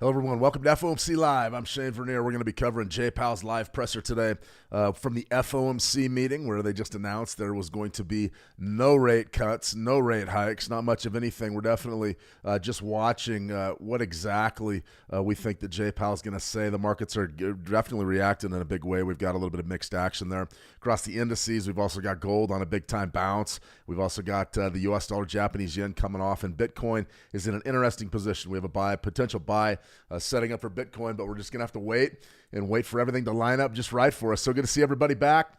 Hello, everyone. Welcome to FOMC Live. I'm Shane Vernier. We're going to be covering Jay Powell's live presser today from the FOMC meeting where they just announced there was going to be no rate cuts, no rate hikes, not much of anything. We're definitely just watching what exactly we think that Jay Powell's going to say. The markets are definitely reacting in a big way. We've got a little bit of mixed action there. Across the indices, we've also got gold on a big-time bounce. We've also got the U.S. dollar, Japanese yen coming off, and Bitcoin is in an interesting position. We have a potential buy setting up for Bitcoin, but we're just going to have to wait for everything to line up just right for us. So good to see everybody back.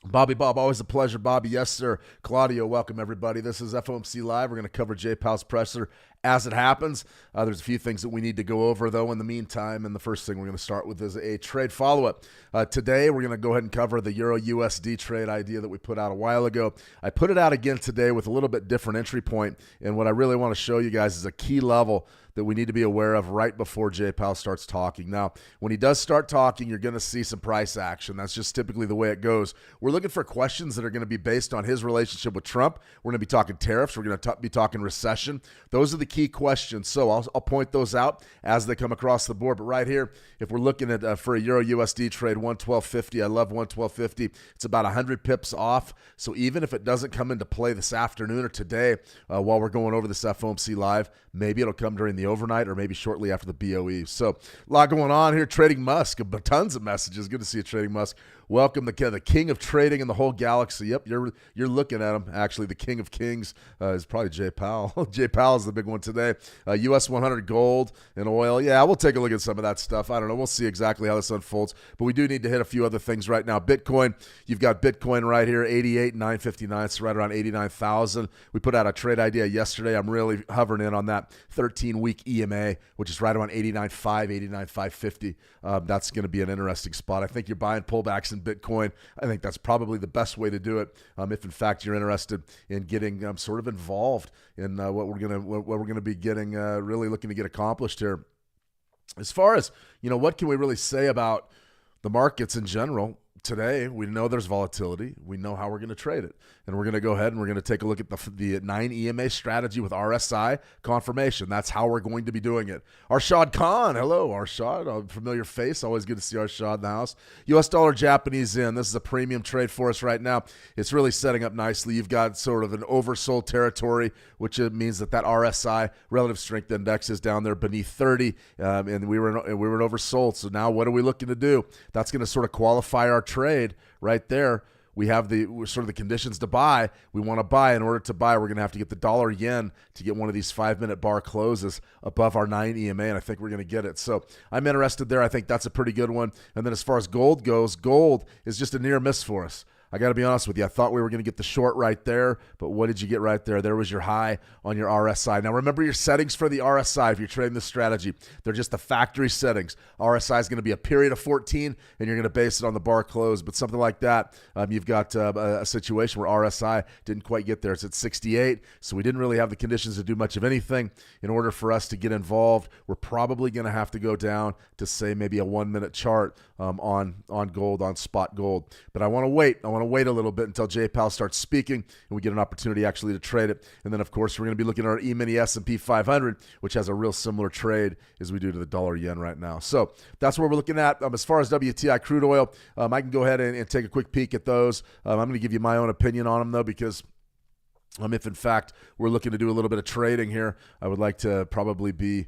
Bobby Bob, always a pleasure. Bobby, yes, sir. Claudio, welcome, everybody. This is FOMC Live. We're going to cover Jay Powell's presser as it happens. There's a few things that we need to go over, though, in the meantime. And the first thing we're going to start with is a trade follow-up. Today, we're going to go ahead and cover the Euro-USD trade idea that we put out a while ago. I put it out again today with a little bit different entry point. And what I really want to show you guys is a key level that we need to be aware of right before Jay Powell starts talking. Now, when he does start talking, you're going to see some price action. That's just typically the way it goes. We're looking for questions that are going to be based on his relationship with Trump. We're going to be talking tariffs. We're going to be talking recession. Those are the key questions. So I'll point those out as they come across the board. But right here, if we're looking at for a Euro-USD trade, 112.50, I love 112.50. It's about 100 pips off. So even if it doesn't come into play this afternoon or today while we're going over this FOMC Live, maybe it'll come during the overnight or maybe shortly after the BOE. So a lot going on here. Trading Musk, tons of messages. Good to see you, Trading Musk. Welcome, the king of trading in the whole galaxy. Yep, you're looking at him. Actually, the king of kings is probably Jay Powell. Jay Powell's the big one today. US 100 gold and oil. Yeah, we'll take a look at some of that stuff. I don't know. We'll see exactly how this unfolds. But we do need to hit a few other things right now. Bitcoin, you've got Bitcoin right here, 88,959. It's right around 89,000. We put out a trade idea yesterday. I'm really hovering in on that 13-week EMA, which is right around 89.5, 89.550. That's going to be an interesting spot. I think you're buying pullbacks in Bitcoin. I think that's probably the best way to do it. If in fact you're interested in getting sort of involved in what we're gonna be getting, really looking to get accomplished here. As far as what can we really say about the markets in general? Today, we know there's volatility. We know how we're going to trade it. And we're going to go ahead and we're going to take a look at the 9 EMA strategy with RSI confirmation. That's how we're going to be doing it. Arshad Khan. Hello, Arshad. A familiar face. Always good to see Arshad in the house. US dollar, Japanese yen. This is a premium trade for us right now. It's really setting up nicely. You've got sort of an oversold territory, which means that RSI, relative strength index, is down there beneath 30. And we were oversold. So now what are we looking to do? That's going to sort of qualify our trade right there. We have the conditions to buy. We want to buy. In order to buy, we're going to have to get the dollar yen to get one of these 5-minute bar closes above our 9 EMA, and I think we're going to get it. So I'm interested there. I think that's a pretty good one. And then as far as gold goes, gold is just a near miss for us. I got to be honest with you. I thought we were going to get the short right there, but what did you get right there? There was your high on your RSI. Now, remember your settings for the RSI if you're trading this strategy. They're just the factory settings. RSI is going to be a period of 14, and you're going to base it on the bar close, but something like that, you've got a situation where RSI didn't quite get there. It's at 68, so we didn't really have the conditions to do much of anything. In order for us to get involved, we're probably going to have to go down to, say, maybe a 1-minute chart on gold, on spot gold. But I want to wait. I want to wait a little bit until Jay Powell starts speaking and we get an opportunity actually to trade it. And then, of course, we're going to be looking at our E-mini S&P 500, which has a real similar trade as we do to the dollar yen right now. So that's what we're looking at. As far as WTI crude oil, I can go ahead and take a quick peek at those. I'm going to give you my own opinion on them, though, because if, in fact, we're looking to do a little bit of trading here, I would like to probably be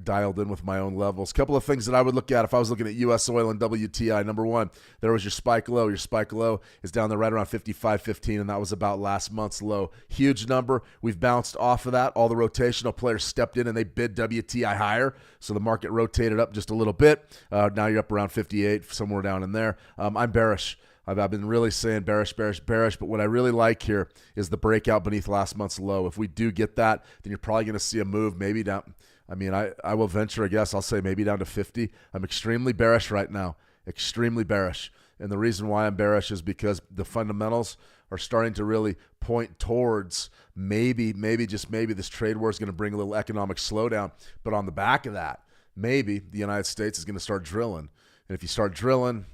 dialed in with my own levels. A couple of things that I would look at if I was looking at U.S. oil and WTI. Number one, there was your spike low. Your spike low is down there right around 55.15, and that was about last month's low. Huge number. We've bounced off of that. All the rotational players stepped in, and they bid WTI higher, so the market rotated up just a little bit. Now you're up around 58, somewhere down in there. I'm bearish. I've been really saying bearish, but what I really like here is the breakout beneath last month's low. If we do get that, then you're probably going to see a move maybe down. I mean, I will venture a guess. I'll say maybe down to 50. I'm extremely bearish right now, extremely bearish. And the reason why I'm bearish is because the fundamentals are starting to really point towards maybe, just maybe this trade war is going to bring a little economic slowdown. But on the back of that, maybe the United States is going to start drilling. And if you start drilling,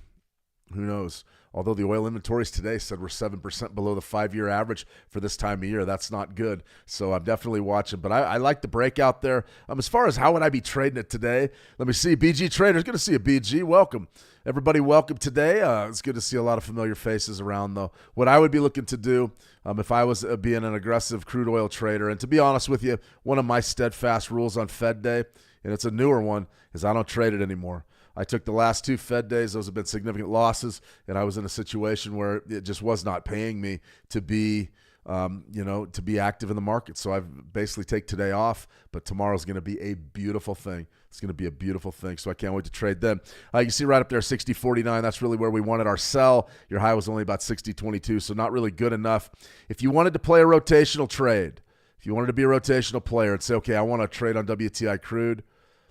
Who knows? Although the oil inventories today said we're 7% below the 5-year average for this time of year. That's not good. So I'm definitely watching. But I like the breakout there. As far as how would I be trading it today, let me see. BG Traders, good to see you, BG. Welcome. Everybody, welcome today. It's good to see a lot of familiar faces around, though. What I would be looking to do if I was being an aggressive crude oil trader, and to be honest with you, one of my steadfast rules on Fed Day, and it's a newer one, is I don't trade it anymore. I took the last 2 Fed days. Those have been significant losses, and I was in a situation where it just was not paying me to be, to be active in the market. So I've basically take today off, but tomorrow's going to be a beautiful thing. It's going to be a beautiful thing, so I can't wait to trade them. You see right up there, 60.49. That's really where we wanted our sell. Your high was only about 60.22, so not really good enough. If you wanted to play a rotational trade, if you wanted to be a rotational player and say, okay, I want to trade on WTI crude,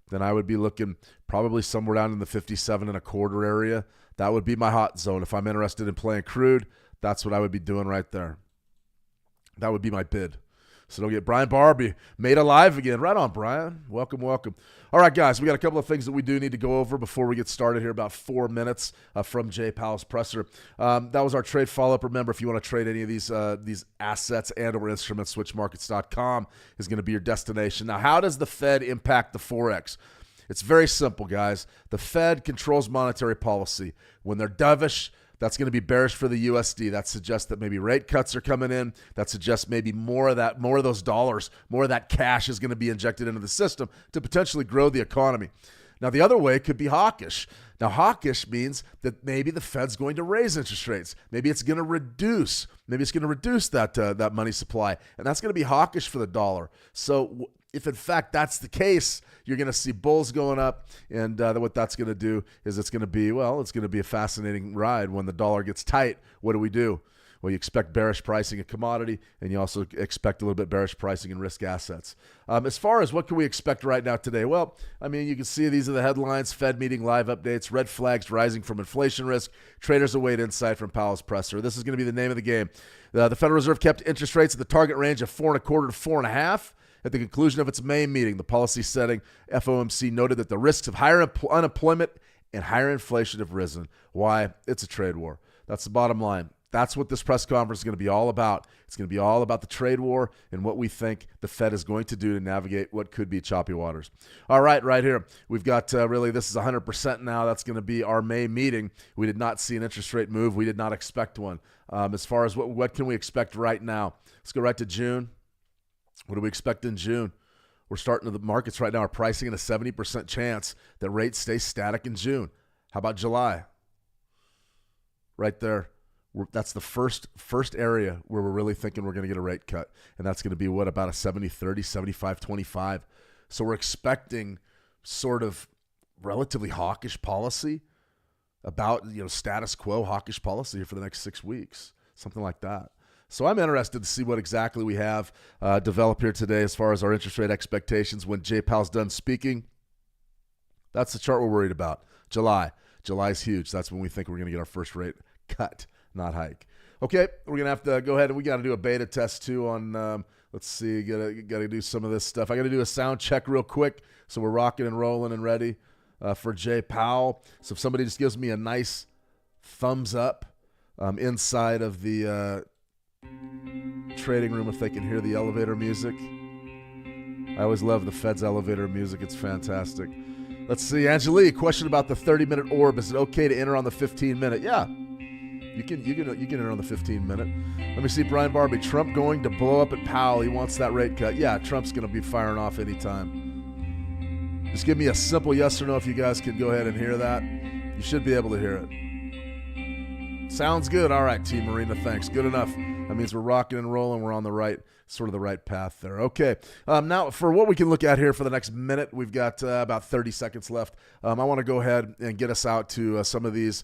then I would be looking probably somewhere down in the 57.25 area. That would be my hot zone. If I'm interested in playing crude, that's what I would be doing right there. That would be my bid. So don't get Brian Barbie made alive again. Right on, Brian. Welcome, welcome. All right, guys, we got a couple of things that we do need to go over before we get started here. About 4 minutes from Jay Powell's presser. That was our trade follow-up. Remember, if you want to trade any of these assets and or instruments, switchmarkets.com is going to be your destination. Now, how does the Fed impact the Forex? It's very simple, guys. The Fed controls monetary policy. When they're dovish, that's going to be bearish for the USD. That suggests that maybe rate cuts are coming in. That suggests maybe more of those dollars, more of that cash is going to be injected into the system to potentially grow the economy. Now, the other way could be hawkish. Now, hawkish means that maybe the Fed's going to raise interest rates. Maybe it's going to reduce. Maybe it's going to reduce that money supply, and that's going to be hawkish for the dollar. So if in fact that's the case, you're going to see bulls going up, and what that's going to do is it's going to be a fascinating ride. When the dollar gets tight, what do? Well, you expect bearish pricing in commodity, and you also expect a little bit bearish pricing in risk assets. As far as what can we expect right now today? Well, I mean, you can see these are the headlines. Fed meeting live updates, red flags rising from inflation risk, traders await insight from Powell's presser. This is going to be the name of the game. The Federal Reserve kept interest rates at the target range of 4.25 to 4.5. At the conclusion of its May meeting, the policy setting FOMC noted that the risks of higher unemployment and higher inflation have risen. Why? It's a trade war. That's the bottom line. That's what this press conference is going to be all about. It's going to be all about the trade war and what we think the Fed is going to do to navigate what could be choppy waters. All right here. We've got this is 100% now. That's going to be our May meeting. We did not see an interest rate move. We did not expect one. As far as what can we expect right now? Let's go right to June. What do we expect in June? We're starting to the markets right now are pricing in a 70% chance that rates stay static in June. How about July? Right there. That's the first area where we're really thinking we're going to get a rate cut. And that's going to be about a 70-30, 75-25. So we're expecting sort of relatively hawkish policy about, status quo hawkish policy for the next 6 weeks, something like that. So I'm interested to see what exactly we have develop here today as far as our interest rate expectations when Jay Powell's done speaking. That's the chart we're worried about. July's huge. That's when we think we're going to get our first rate cut, not hike. Okay, we're going to have to go ahead and we got to do a beta test too on, let's see, got to do some of this stuff. I got to do a sound check real quick so we're rocking and rolling and ready for Jay Powell. So if somebody just gives me a nice thumbs up inside of the trading room, if they can hear the elevator music. I always love the Fed's elevator music. It's fantastic. Let's see. Angelique, question about the 30-minute orb. Is it okay to enter on the 15-minute? Yeah. You can enter on the 15-minute. Let me see, Brian Barbie. Trump going to blow up at Powell. He wants that rate cut. Yeah, Trump's going to be firing off anytime. Just give me a simple yes or no if you guys can go ahead and hear that. You should be able to hear it. Sounds good. All right, Team Marina, thanks. Good enough. That means we're rocking and rolling. We're on the right path there. Okay. Now, for what we can look at here for the next minute, we've got about 30 seconds left. I want to go ahead and get us out to some of these.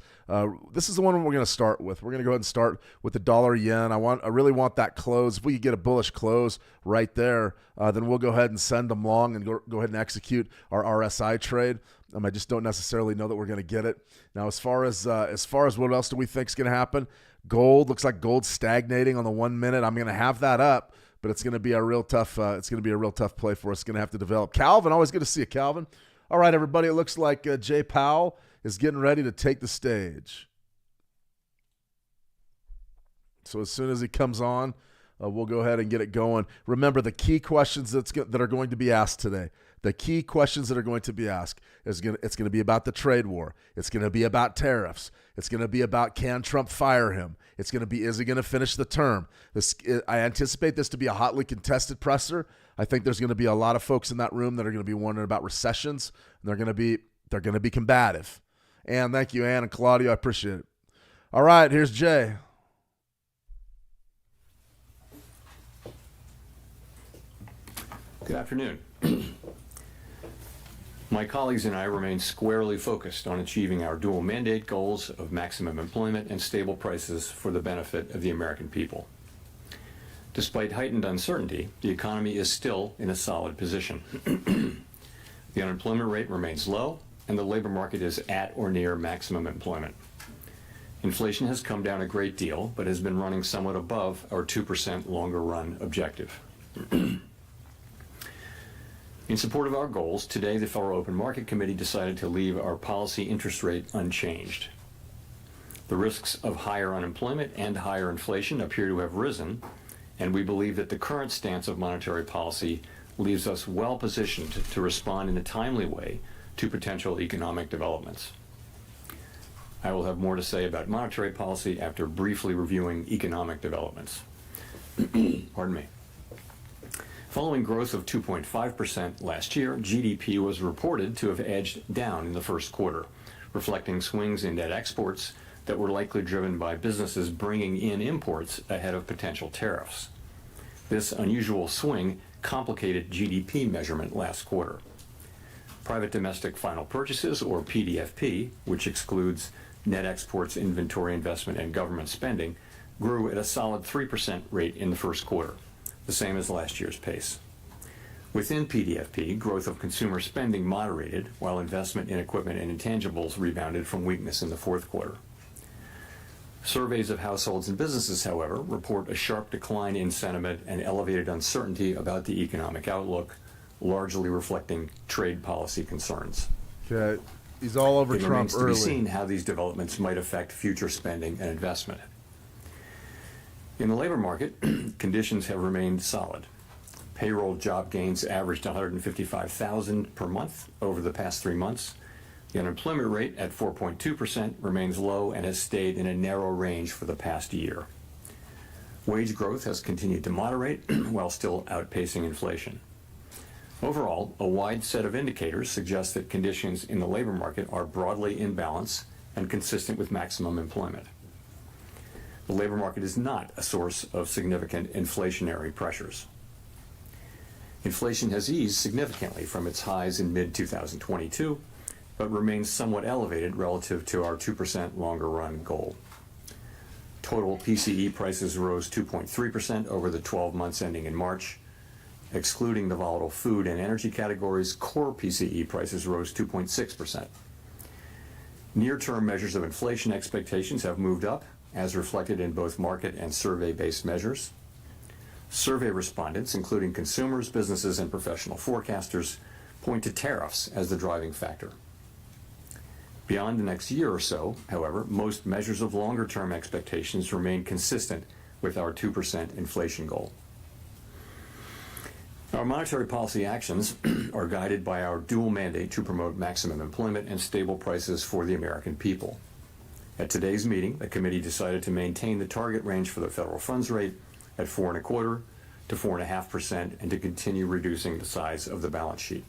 This is the one we're going to start with. We're going to go ahead and start with the dollar yen. I really want that close. If we could get a bullish close right there, then we'll go ahead and send them long and go ahead and execute our RSI trade. I just don't necessarily know that we're going to get it. Now, as far as what else do we think is going to happen? Gold looks like gold's stagnating on the 1 minute. I'm going to have that up, but it's going to be a real tough. It's going to be a real tough play for us. It's going to have to develop. Calvin, always good to see you, Calvin. All right, everybody. It looks like Jay Powell is getting ready to take the stage. So as soon as he comes on, we'll go ahead and get it going. Remember, the key questions that are going to be asked today. The key questions that are going to be asked it's going to be about the trade war. It's going to be about tariffs. It's going to be about, can Trump fire him? It's going to be, is he going to finish the term? I anticipate this to be a hotly contested presser. I think there's going to be a lot of folks in that room that are going to be wondering about recessions, and they're going to be combative. And thank you, Ann and Claudio. I appreciate it. All right, here's Jay. Good afternoon. My colleagues and I remain squarely focused on achieving our dual mandate goals of maximum employment and stable prices for the benefit of the American people. Despite heightened uncertainty, the economy is still in a solid position. The unemployment rate remains low, and the labor market is at or near maximum employment. Inflation has come down a great deal, but has been running somewhat above our 2% longer run objective. In support of our goals, today the Federal Open Market Committee decided to leave our policy interest rate unchanged. The risks of higher unemployment and higher inflation appear to have risen, and we believe that the current stance of monetary policy leaves us well positioned to respond in a timely way to potential economic developments. I will have more to say about monetary policy after briefly reviewing economic developments. Pardon me. Following growth of 2.5% last year, GDP was reported to have edged down in the first quarter, reflecting swings in net exports that were likely driven by businesses bringing in imports ahead of potential tariffs. This unusual swing complicated GDP measurement last quarter. Private domestic final purchases, or PDFP, which excludes net exports, inventory investment, and government spending, grew at a solid 3% rate in the first quarter, the same as last year's pace. Within PDFP, growth of consumer spending moderated, while investment in equipment and intangibles rebounded from weakness in the fourth quarter. Surveys of households and businesses, however, report a sharp decline in sentiment and elevated uncertainty about the economic outlook, largely reflecting trade policy concerns. Okay, he's all over Trump early. It remains to be seen how these developments might affect future spending and investment. In the labor market, conditions have remained solid. Payroll job gains averaged 155,000 per month over the past 3 months. The unemployment rate at 4.2% remains low and has stayed in a narrow range for the past year. Wage growth has continued to moderate while still outpacing inflation. Overall, a wide set of indicators suggest that conditions in the labor market are broadly in balance and consistent with maximum employment. The labor market is not a source of significant inflationary pressures. Inflation has eased significantly from its highs in mid-2022, but remains somewhat elevated relative to our 2% longer run goal. Total PCE prices rose 2.3% over the 12 months ending in March. Excluding the volatile food and energy categories, core PCE prices rose 2.6%. Near-term measures of inflation expectations have moved up, as reflected in both market and survey-based measures. Survey respondents, including consumers, businesses, and professional forecasters, point to tariffs as the driving factor. Beyond the next year or so, however, most measures of longer-term expectations remain consistent with our 2% inflation goal. Our monetary policy actions are guided by our dual mandate to promote maximum employment and stable prices for the American people. At today's meeting, the committee decided to maintain the target range for the federal funds rate at 4.25% to 4.5% and to continue reducing the size of the balance sheet.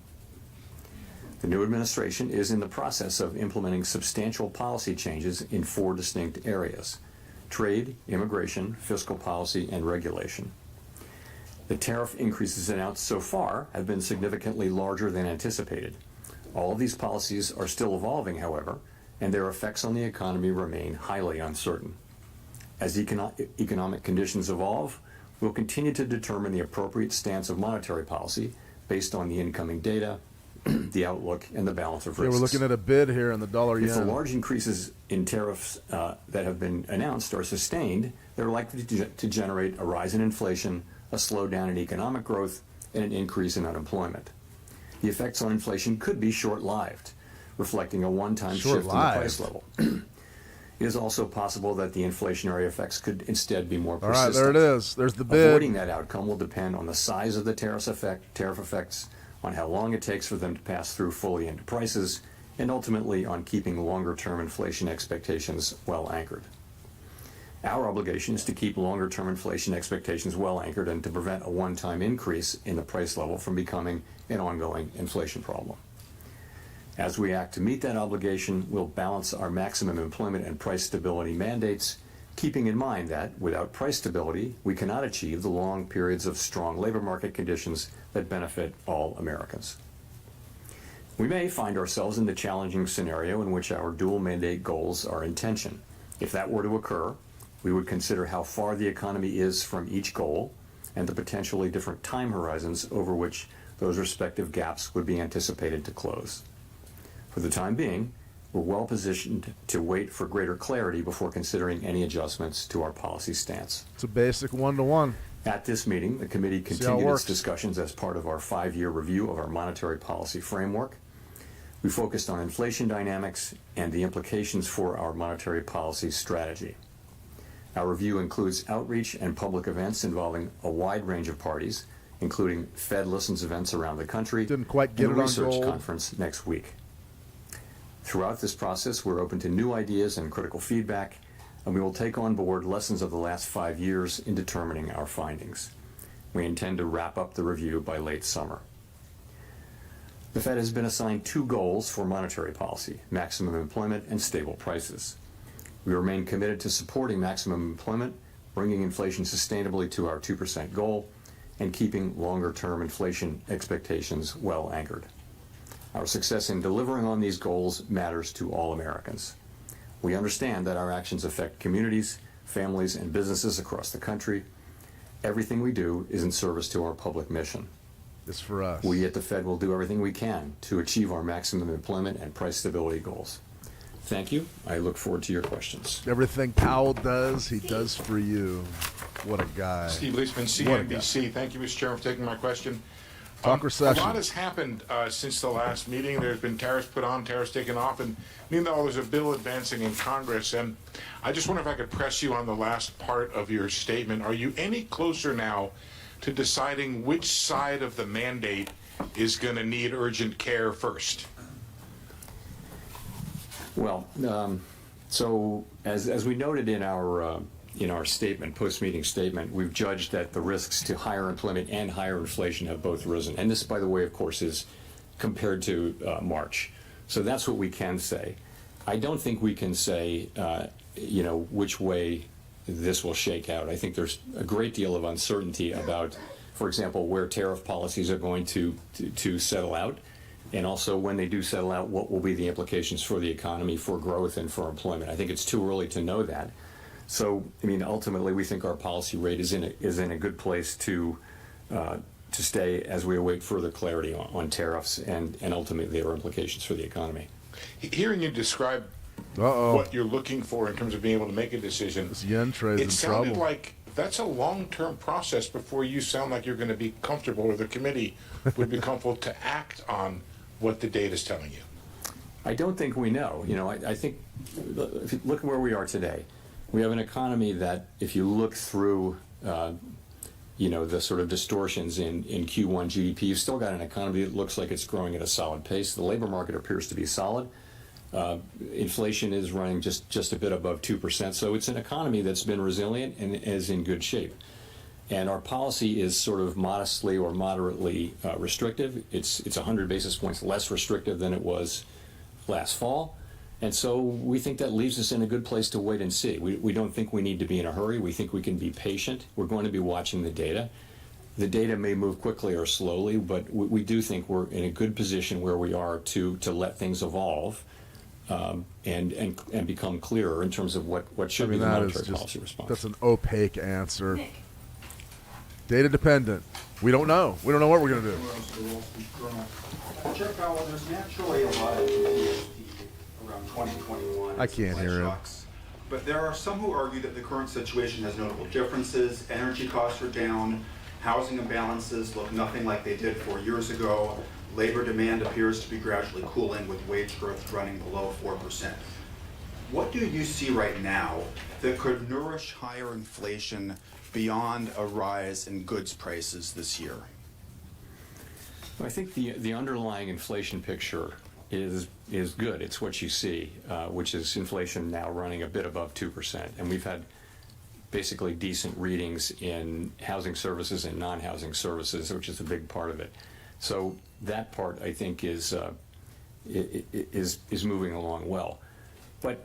The new administration is in the process of implementing substantial policy changes in 4 distinct areas: trade, immigration, fiscal policy, and regulation. The tariff increases announced so far have been significantly larger than anticipated. All of these policies are still evolving, however, and their effects on the economy remain highly uncertain. As economic conditions evolve, we'll continue to determine the appropriate stance of monetary policy based on the incoming data, the outlook, and the balance of risks. We're looking at a bid here in the dollar yen. If the large increases in tariffs that have been announced are sustained, they're likely to generate a rise in inflation, a slowdown in economic growth, and an increase in unemployment. The effects on inflation could be short-lived, reflecting a one-time shift in the price level. It is also possible that the inflationary effects could instead be more All right, persistent. there it is. There's the bid. Avoiding that outcome will depend on the size of the tariff effects, on how long it takes for them to pass through fully into prices, and ultimately on keeping longer-term inflation expectations well anchored. Our obligation is to keep longer-term inflation expectations well anchored and to prevent a one-time increase in the price level from becoming an ongoing inflation problem. As we act to meet that obligation, we'll balance our maximum employment and price stability mandates, keeping in mind that without price stability, we cannot achieve the long periods of strong labor market conditions that benefit all Americans. We may find ourselves in the challenging scenario in which our dual mandate goals are in tension. If that were to occur, we would consider how far the economy is from each goal and the potentially different time horizons over which those respective gaps would be anticipated to close. For the time being, we're well positioned to wait for greater clarity before considering any adjustments to our policy stance. It's a basic one-to-one. At this meeting, the committee continued its discussions as part of our 5-year review of our monetary policy framework. We focused on inflation dynamics and the implications for our monetary policy strategy. Our review includes outreach and public events involving a wide range of parties, including Fed Listens events around the country Didn't quite get and it a on research gold. conference next week. Throughout this process, we're open to new ideas and critical feedback, and we will take on board lessons of the last 5 years in determining our findings. We intend to wrap up the review by late summer. The Fed has been assigned 2 goals for monetary policy: maximum employment and stable prices. We remain committed to supporting maximum employment, bringing inflation sustainably to our 2% goal, and keeping longer-term inflation expectations well anchored. Our success in delivering on these goals matters to all Americans. We understand that our actions affect communities, families, and businesses across the country. Everything we do is in service to our public mission. It's for us. We at the Fed will do everything we can to achieve our maximum employment and price stability goals. Thank you. I look forward to your questions. Everything Powell does, he does for you. What a guy. Steve Leisman, What a guy. CNBC. Thank you, Mr. Chairman, for taking my question. Talk recession. A lot has happened since the last meeting. There's been tariffs put on, tariffs taken off, and meanwhile there's a bill advancing in Congress. And I just wonder if I could press you on the last part of your statement. Are you any closer now to deciding which side of the mandate is going to need urgent care first? Well, so as we noted in our statement, post-meeting statement, we've judged that the risks to higher employment and higher inflation have both risen. And this, by the way, of course, is compared to March. So that's what we can say. I don't think we can say, which way this will shake out. I think there's a great deal of uncertainty about, for example, where tariff policies are going to settle out. And also, when they do settle out, what will be the implications for the economy, for growth, and for employment? I think it's too early to know that. So, I mean, ultimately, we think our policy rate is in a good place to stay as we await further clarity on tariffs and ultimately their implications for the economy. Hearing you describe what you're looking for in terms of being able to make a decision, This yen trade's in it sounded trouble. like that's a long-term process before you sound like you're going to be comfortable, or the committee would be comfortable to act on what the data is telling you. I don't think we know. I think, if you look at where we are today, we have an economy that, if you look through, the sort of distortions in Q1 GDP, you've still got an economy that looks like it's growing at a solid pace. The labor market appears to be solid. Inflation is running just a bit above 2%. So it's an economy that's been resilient and is in good shape. And our policy is sort of modestly or moderately restrictive. It's 100 basis points less restrictive than it was last fall. And so we think that leaves us in a good place to wait and see. We don't think we need to be in a hurry. We think we can be patient. We're going to be watching the data. The data may move quickly or slowly, but we do think we're in a good position where we are to let things evolve and become clearer in terms of what should be the monetary policy response. That's an opaque answer. Data dependent. We don't know. We don't know what we're going to do. Chair Powell, there's naturally a lot of PTSD around 2021. I can't hear him. But there are some who argue that the current situation has notable differences. Energy costs are down. Housing imbalances look nothing like they did 4 years ago. Labor demand appears to be gradually cooling, with wage growth running below 4%. What do you see right now that could nourish higher inflation beyond a rise in goods prices this year? I think the underlying inflation picture is good. It's what you see, which is inflation now running a bit above 2%. And we've had basically decent readings in housing services and non-housing services, which is a big part of it. So that part, I think, is moving along well. But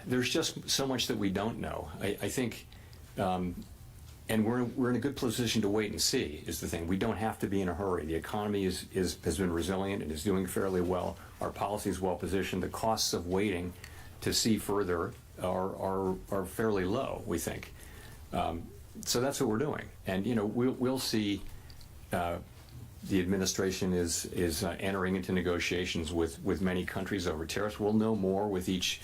there's just so much that we don't know. I think, and we're in a good position to wait and see, is the thing. We don't have to be in a hurry. The economy has been resilient and is doing fairly well. Our policy is well positioned. The costs of waiting to see further are fairly low, we think. So that's what we're doing. And we'll see. The administration is entering into negotiations with many countries over tariffs. We'll know more with each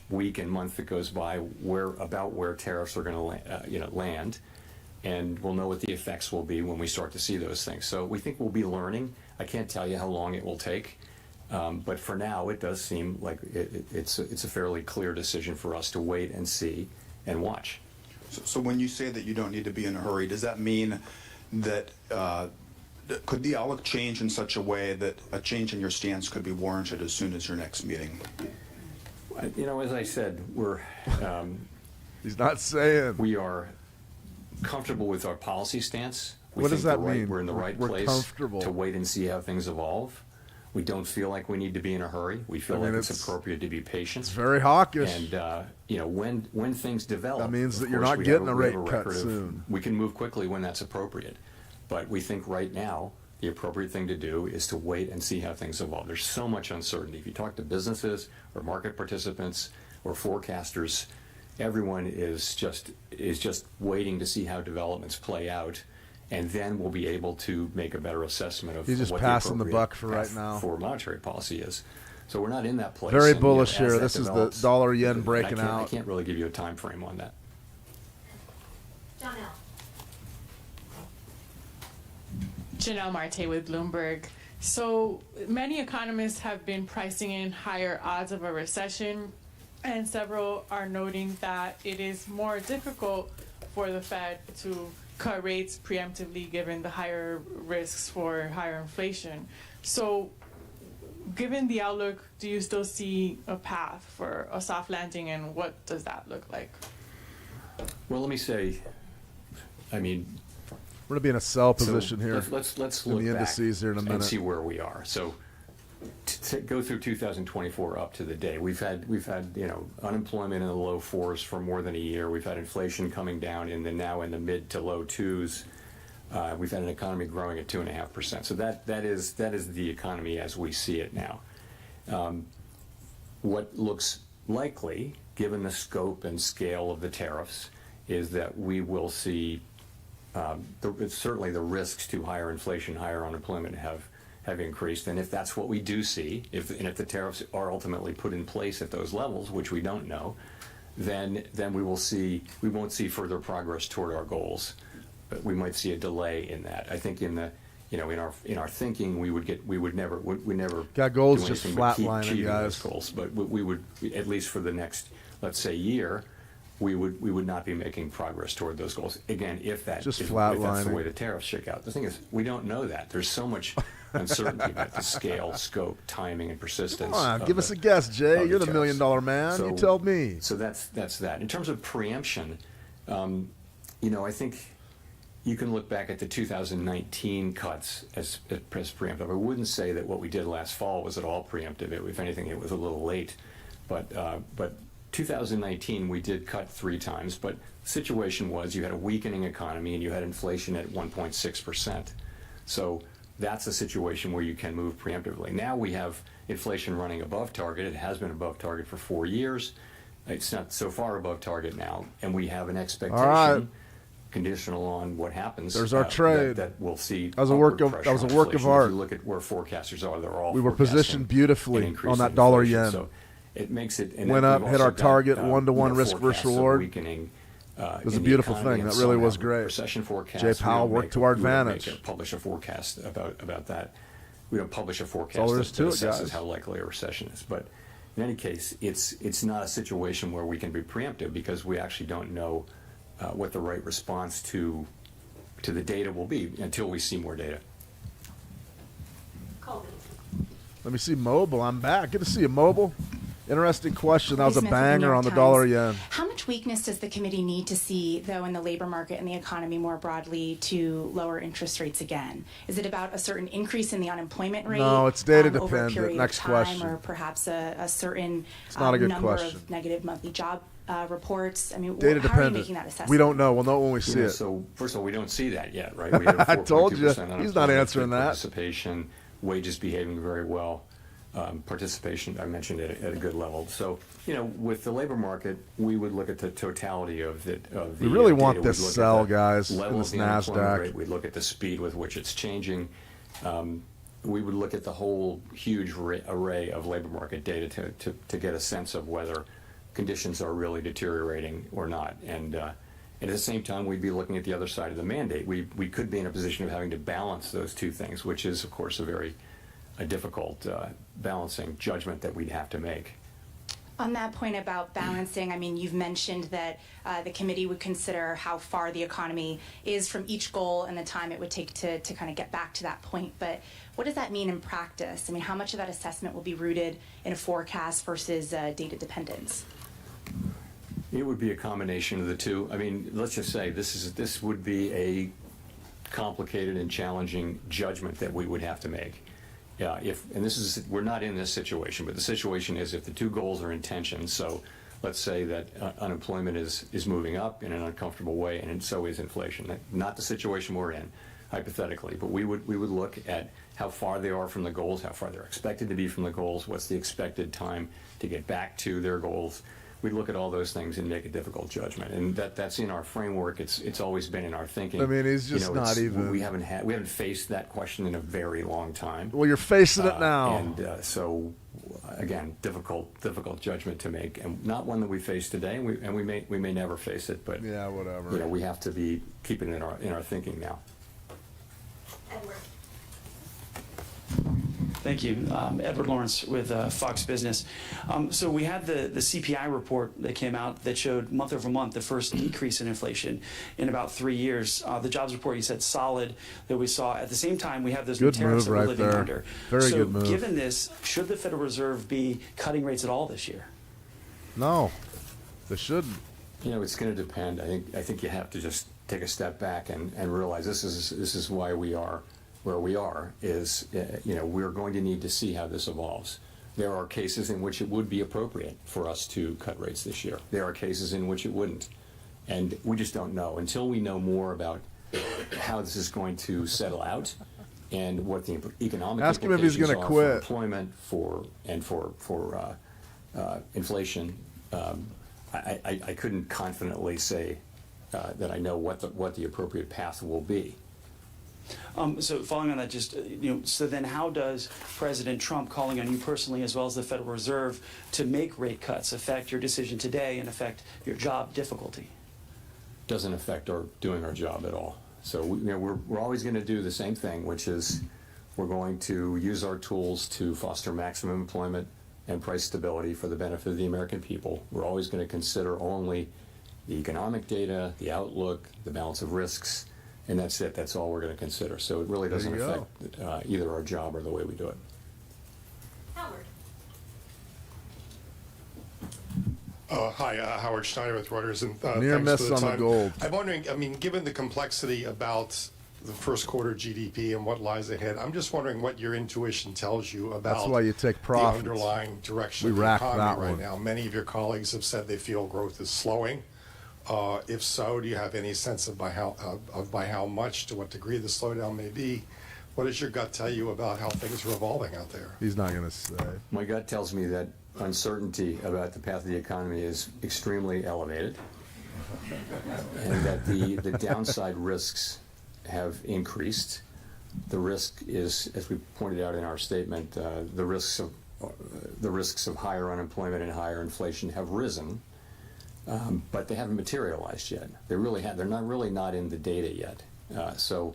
week and month that goes by where tariffs are going to land, and we'll know what the effects will be when we start to see those things. So we think we'll be learning. I can't tell you how long it will take, but for now it does seem like it's a fairly clear decision for us to wait and see and watch. So when you say that you don't need to be in a hurry, does that mean that could the outlook change in such a way that a change in your stance could be warranted as soon as your next meeting? As I said, He's not saying. we are comfortable with our policy stance. We What think does that mean? We're in the right We're place comfortable. to wait and see how things evolve. We don't feel like we need to be in a hurry. We feel like it's appropriate to be patient. It's very hawkish. And when things develop, That means that of you're course, not we getting have a we rate have cut record of- soon. We can move quickly when that's appropriate, but we think right now the appropriate thing to do is to wait and see how things evolve. There's so much uncertainty. If you talk to businesses or market participants or forecasters, everyone is just waiting to see how developments play out, and then we'll be able to make a better assessment of He's just what passing the appropriate buck for right path now. for monetary policy is. So we're not in that place. Very and, bullish as here. that This is the develops, dollar yen and breaking I out. can't really give you a time frame on that. Janelle Marte with Bloomberg. So many economists have been pricing in higher odds of a recession, and several are noting that it is more difficult for the Fed to cut rates preemptively given the higher risks for higher inflation. So given the outlook, do you still see a path for a soft landing, and what does that look like? Well, let me say, I mean, We're going to be in a sell position so here. Let's in look the back indices here in a and minute. see where we are. So to go through 2024 up to the day, we've had unemployment in the low 4s for more than a year. We've had inflation coming down in the mid to low 2s. We've had an economy growing at 2.5%. So that is the economy as we see it now. What looks likely, given the scope and scale of the tariffs, is that we will see certainly the risks to higher inflation, higher unemployment have increased. And if that's what we do see, if the tariffs are ultimately put in place at those levels, which we don't know, then we won't see further progress toward our goals. But we might see a delay in that. I think in our thinking we never Got goals do just anything but keep flatlining, achieving guys. those goals. But we would, at least for the next, let's say, year, we would not be making progress toward those goals. Again, if that's the flatlining. way the tariffs shake out. The thing is, we don't know that. There's so much uncertainty about the scale, scope, timing, and persistence. Come on, of give us a guess, Jay. of You're the $1 tariffs. million man. You tell me. So that's that. In terms of preemption, I think you can look back at the 2019 cuts as preemptive. I wouldn't say that what we did last fall was at all preemptive. If anything, it was a little late. But 2019, we did cut 3 times. But the situation was you had a weakening economy and you had inflation at 1.6%. So that's a situation where you can move preemptively. Now we have inflation running above target. It has been above target for 4 years. It's not so far above target now. And we have an expectation. All right. Conditional on what happens. There's our trade. That we'll see. That was a work upward of- that was pressure a on work of inflation. art. If you look at where forecasters are, they're all. We were forecasting positioned beautifully an increase on that in dollar inflation. yen. So it makes it. And Went then up, we've hit also our got, target, 1-to-1 risk forecasts versus of reward. weakening, It was a in the beautiful economy, thing. and That really some was have great. Recession forecast. Jay Powell worked to our advantage. Publish a forecast about that. We don't publish a all forecast there is that to it, assesses guys. how likely a recession is. But in any case, it's not a situation where we can be preemptive because we actually don't know what the right response to the data will be until we see more data. Let me see Mobile. I'm back. Good to see you, Mobile. Interesting question. That was a Smith with the New banger York on the Times. dollar yen. How much weakness does the committee need to see, though, in the labor market and the economy more broadly to lower interest rates again? Is it about a certain increase in the unemployment rate? No, it's data over a dependent. period Next of time, question. or perhaps a certain It's not a good number question. of negative monthly job reports? I mean, Data how are you dependent. making that assessment? We don't know. We'll know when we see it. So first of all, we don't see that yet, right? We have I told you. 4.2% He's not unemployment, answering that. Participation, wages behaving very well. Participation, I mentioned it at a good level. So, with the labor market, we would look at the totality of the We really want data. this We'd look sell, at the guys, in level this of the unemployment NASDAQ. rate. We'd look at the speed with which it's changing. We would look at the whole huge array of labor market data to get a sense of whether conditions are really deteriorating or not. And at the same time, we'd be looking at the other side of the mandate. We could be in a position of having to balance those two things, which is, of course, a difficult balancing judgment that we'd have to make. On that point about balancing, I mean, you've mentioned that the committee would consider how far the economy is from each goal and the time it would take to kind of get back to that point. But what does that mean in practice? I mean, how much of that assessment will be rooted in a forecast versus data dependence? It would be a combination of the two. I mean, let's just say this would be a complicated and challenging judgment that we would have to make. Yeah, we're not in this situation, but the situation is if the two goals are in tension. So let's say that unemployment is moving up in an uncomfortable way, and so is inflation. Not the situation we're in, hypothetically, but we would look at how far they are from the goals, how far they're expected to be from the goals, what's the expected time to get back to their goals. We'd look at all those things and make a difficult judgment, and that's in our framework. It's always been in our thinking. I mean, he's just not even. We haven't faced that question in a very long time. Well, you're facing it now. And so, again, difficult judgment to make, and not one that we face today. And we may never face it, but Yeah, whatever. we have to be keeping it in our thinking now. Edward. Thank you. Edward Lawrence with Fox Business. So we had the CPI report that came out that showed month over month the first decrease in inflation in about 3 years. The jobs report, you said, solid that we saw. At the same time, we have those new Good tariffs move that we're right living there. under. Very so good move. Given this, should the Federal Reserve be cutting rates at all this year? No, they shouldn't. It's going to depend. I think you have to just take a step back and realize this is why we are where we are. Is we're going to need to see how this evolves. There are cases in which it would be appropriate for us to cut rates this year. There are cases in which it wouldn't, and we just don't know until we know more about how this is going to settle out and what the economic Ask him if he's implications gonna are quit. for employment, for inflation. I couldn't confidently say that I know what the appropriate path will be. So following on that, just so then how does President Trump calling on you personally, as well as the Federal Reserve, to make rate cuts affect your decision today and affect your job difficulty? Doesn't affect our doing our job at all. So we're always going to do the same thing, which is we're going to use our tools to foster maximum employment and price stability for the benefit of the American people. We're always going to consider only the economic data, the outlook, the balance of risks, and that's it. That's all we're going to consider. So it really doesn't There you affect either our job or the way we do it. Howard. Hi, Howard Schneider with Reuters, and Near thanks miss for the on the time. gold. I'm wondering, given the complexity about the first quarter GDP and what lies ahead, I'm just wondering what your intuition tells you about That's why you take the profits. underlying direction We of the racked economy that right one. now. Many of your colleagues have said they feel growth is slowing. If so, do you have any sense of by how much, to what degree the slowdown may be? What does your gut tell you about how things are evolving out there? He's not going to say. My gut tells me that uncertainty about the path of the economy is extremely elevated, and that the downside risks have increased. The risk is, as we pointed out in our statement, the risks of higher unemployment and higher inflation have risen, but they haven't materialized yet. They're not in the data yet. So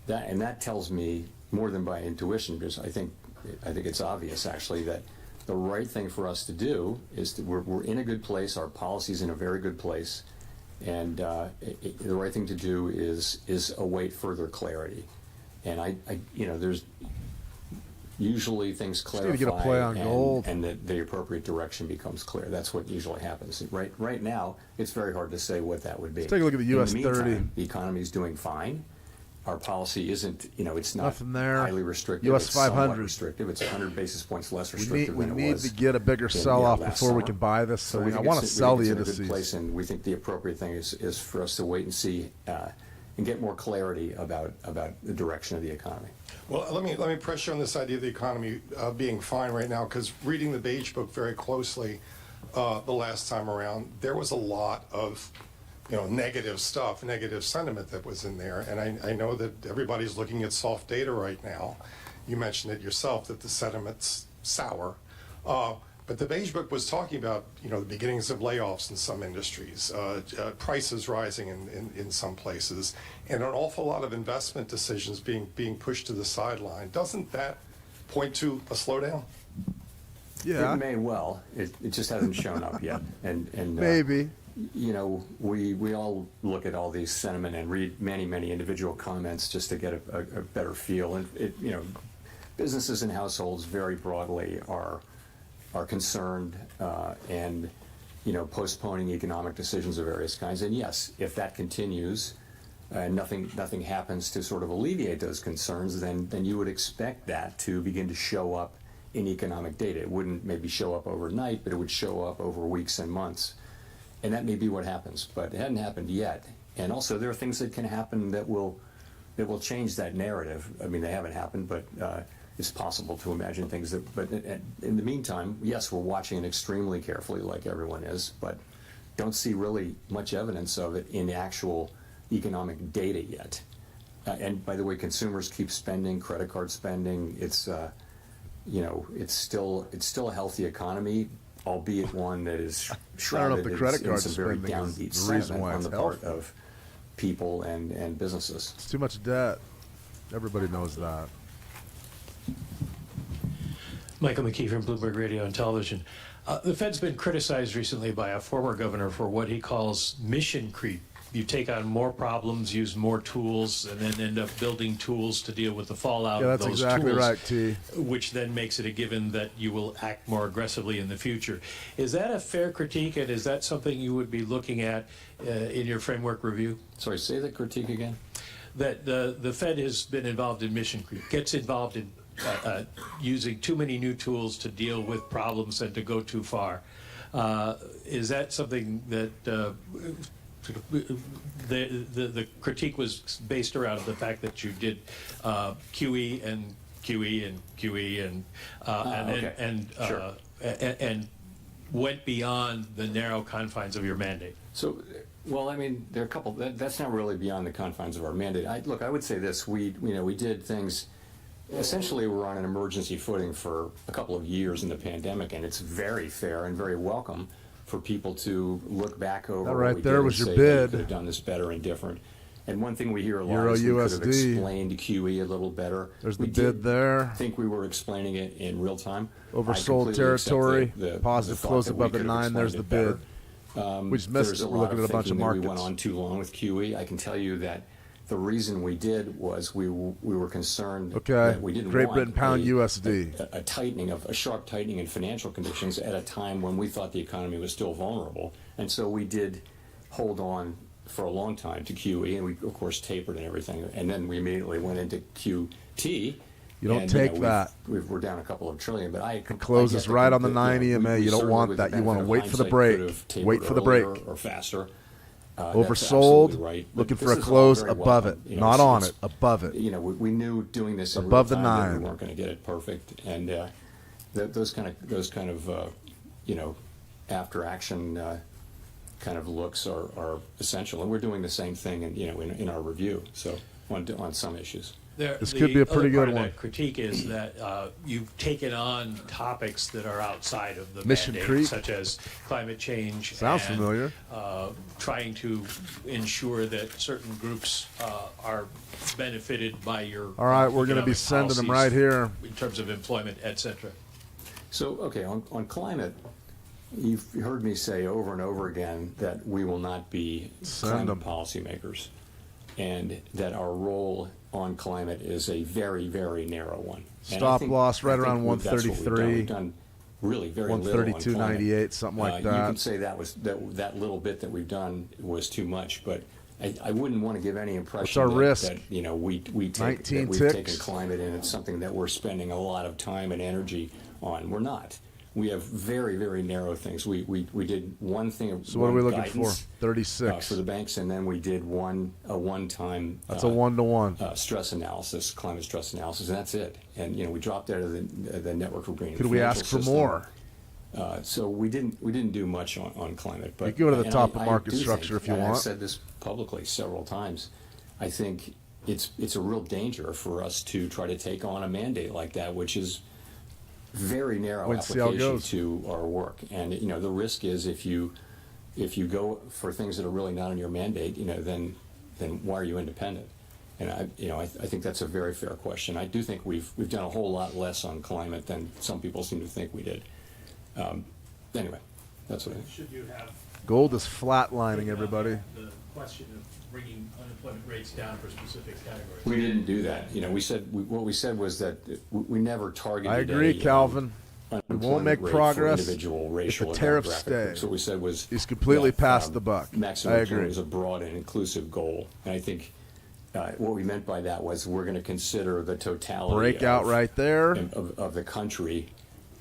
that tells me more than by intuition, because I think it's obvious actually that the right thing for us to do is we're in a good place. Our policy's in a very good place, and the right thing to do is await further clarity. And I there's usually things clarify, need to get a play on gold. and the appropriate direction becomes clear. That's what usually happens. Right now, it's very hard to say what that would be. Let's take a look at the US In 30. meantime, the economy is doing fine. Our policy isn't, it's not Nothing there. highly restrictive. US It's somewhat 500. restrictive. It's 100 basis points less We restrictive need than it was. to get a bigger sell-off last before we summer. can buy this So thing. we I think want to it's- we sell think the it's in a good indices. place, and we think the appropriate thing is for us to wait and see and get more clarity about the direction of the economy. Well, let me press you on this idea of the economy being fine right now, because reading the Beige Book very closely the last time around, there was a lot of negative stuff, negative sentiment that was in there. And I know that everybody's looking at soft data right now. You mentioned it yourself that the sentiment's sour. But the Beige Book was talking about, the beginnings of layoffs in some industries, prices rising in some places, and an awful lot of investment decisions being pushed to the sideline. Doesn't that point to a slowdown? Yeah, It may well. It just hasn't shown up yet. And maybe. we all look at all these sentiment and read many individual comments just to get a better feel. And businesses and households very broadly are concerned and postponing economic decisions of various kinds. And yes, if that continues and nothing happens to sort of alleviate those concerns, then you would expect that to begin to show up in economic data. It wouldn't maybe show up overnight, but it would show up over weeks and months. And that may be what happens, but it hadn't happened yet. And also there are things that can happen that will change that narrative. I mean, they haven't happened, but it's possible to imagine things that, but in the meantime, yes, we're watching it extremely carefully like everyone is, but don't see really much evidence of it in actual economic data yet. And by the way, consumers keep spending, credit card spending. It's, it's still a healthy economy, albeit one that is shrouded the credit in card some very spending is downbeat the reason sentiment why on it's the part healthy. of people and businesses. It's too much debt. Everybody knows that. Michael McKee from Bloomberg Radio and Television. The Fed's been criticized recently by a former governor for what he calls mission creep. You take on more problems, use more tools, and then end up building tools to deal with the fallout Yeah, of that's those exactly tools, right, T. which then makes it a given that you will act more aggressively in the future. Is that a fair critique, and is that something you would be looking at in your framework review? Sorry, say the critique again. That the Fed has been involved in mission creep, gets involved in using too many new tools to deal with problems and to go too far. Is that something that the critique was based around the fact that you did QE and QE and QE and went beyond the narrow confines of your mandate? So, well, I mean, there are a couple. That's not really beyond the confines of our mandate. I would say this: we did things. Essentially, we're on an emergency footing for a couple of years in the pandemic, and it's very fair and very welcome for people to look back over That what right we there did was and your say, "Hey, we bid." could have done this better and different." And one thing we hear a lot Euro is we could have USD. explained QE a little better. There's the We bid did there. think we were explaining it in real time. I Oversold completely territory. accept the Positive thought close that above we the could have 9. There's explained the it bid. better. We just missed There's it. a We're lot looking at a bunch of thinking that markets. We went on too long with QE. I can tell you that the reason we did was we were concerned Okay. that we didn't Great want Britain pound USD. a sharp tightening in financial conditions at a time when we thought the economy was still vulnerable, and so we did hold on for a long time to QE, and we of course tapered and everything, and then we immediately went into QT. You don't and, take we've- that. We're down a couple of trillion, but I Closes right on the 9 EMA. You don't want that. You want to wait for the break. Wait for the break. Or faster. That's Oversold. absolutely right. But Looking this for a is all close very above welcome. it. Not on it. Above it. We knew doing this in Above real the time that 9. we weren't going to get it perfect, and those kind of after action kind of looks are essential, and we're doing the same thing in our review. So on some issues. This could be a pretty other part good of one. that critique is that you've taken on topics that are outside of the Mission mandate, creep. such as climate change. Sounds and, familiar. Trying to ensure that certain groups are benefited by your. All right, we're going to be economic sending them policies right here. in terms of employment, et cetera. So, okay, on climate, you've heard me say over and over again that we will not be climate policymakers, and that our role on climate is a very, very narrow one. Stop loss right around 133. We've done really very little on 132.98, something like that. You can say that little bit that we've done was too much, but I wouldn't want to give any impression that we've taken climate and it's something that we're spending a lot of time and energy on. We're not. We have very, very narrow things. We did one thing. So what are we looking for? 36 for the banks, and then we did a one-time. That's a 1-to-1 stress analysis, climate stress analysis, and that's it. And we dropped out of the network of green. Could we ask for more? So we didn't do much on climate. But you go to the top of market structure if you want. I've said this publicly several times. I think it's a real danger for us to try to take on a mandate like that, which is very narrow application to our work. And the risk is if you go for things that are really not in your mandate, then why are you independent? And I think that's a very fair question. I do think we've done a whole lot less on climate than some people seem to think we did. Anyway, that's what I think. Should you have gold is flatlining, everybody. The question of bringing unemployment rates down for specific categories. We didn't do that. What we said was that we never targeted. I agree, Calvin. We won't make progress if the tariffs stay. So what we said was he's completely past the buck. Maximum I employment agree. was a broad and inclusive goal, and I think what we meant by that was we're going to consider the totality breakout right there of the country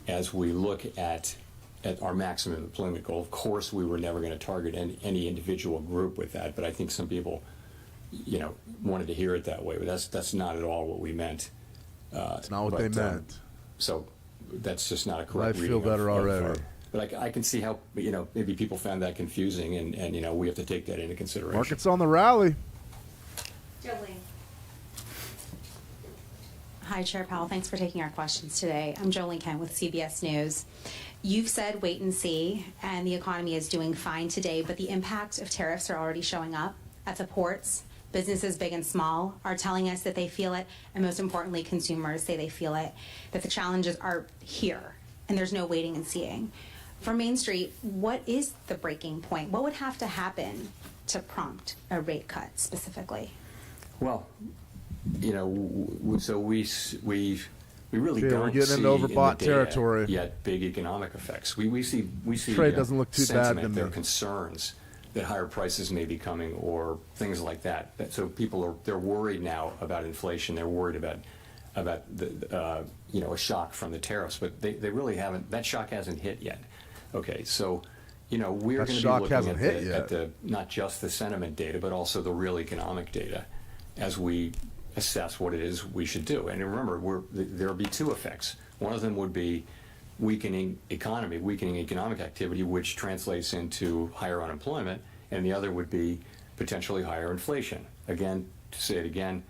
as we look at our maximum employment goal. Of course, we were never going to target any individual group with that, but I think some people, wanted to hear it that way. But that's not at all what we meant. It's not what they meant. So that's just not a correct I reading. feel better already. But I can see how maybe people found that confusing, and we have to take that into consideration. Market's on the rally. Jolene. Hi, Chair Powell. Thanks for taking our questions today. I'm Jolene Kent with CBS News. You've said wait and see, and the economy is doing fine today, but the impact of tariffs are already showing up at the ports. Businesses big and small are telling us that they feel it, and most importantly, consumers say they feel it, that the challenges are here, and there's no waiting and seeing. For Main Street, what is the breaking point? What would have to happen to prompt a rate cut specifically? Well, so we really don't we're getting see into overbought in the data territory yet big economic effects. We see trade doesn't look too bad to there me. are concerns that higher prices may be coming or things like that. So people they're worried now about inflation. They're worried about the a shock from the tariffs, but they really haven't. That shock hasn't hit yet. Okay, so we're going to be looking at the not just the sentiment data, but also the real economic data as we assess what it is we should do. And remember, there'll be two effects. One of them would be weakening economic activity, which translates into higher unemployment, and the other would be potentially higher inflation. Again, to say it again,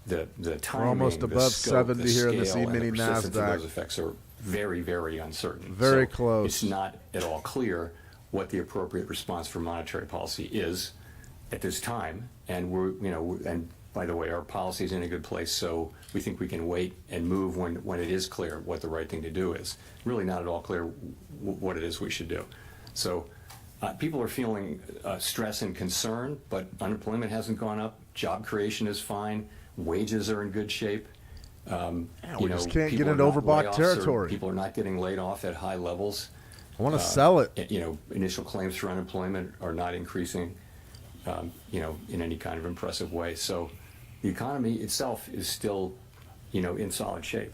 the timing, we're almost above 70 here in this e-mini Nasdaq. Those effects are very, very uncertain. Very so close. It's not at all clear what the appropriate response for monetary policy is at this time, and and by the way, our policy is in a good place, so we think we can wait and move when it is clear what the right thing to do is. Really not at all clear what it is we should do. So people are feeling stress and concern, but unemployment hasn't gone up. Job creation is fine. Wages are in good shape. We just can't get into overbought territory. People are not getting laid off at high levels. I want to sell it. Initial claims for unemployment are not increasing, in any kind of impressive way. So the economy itself is still, in solid shape.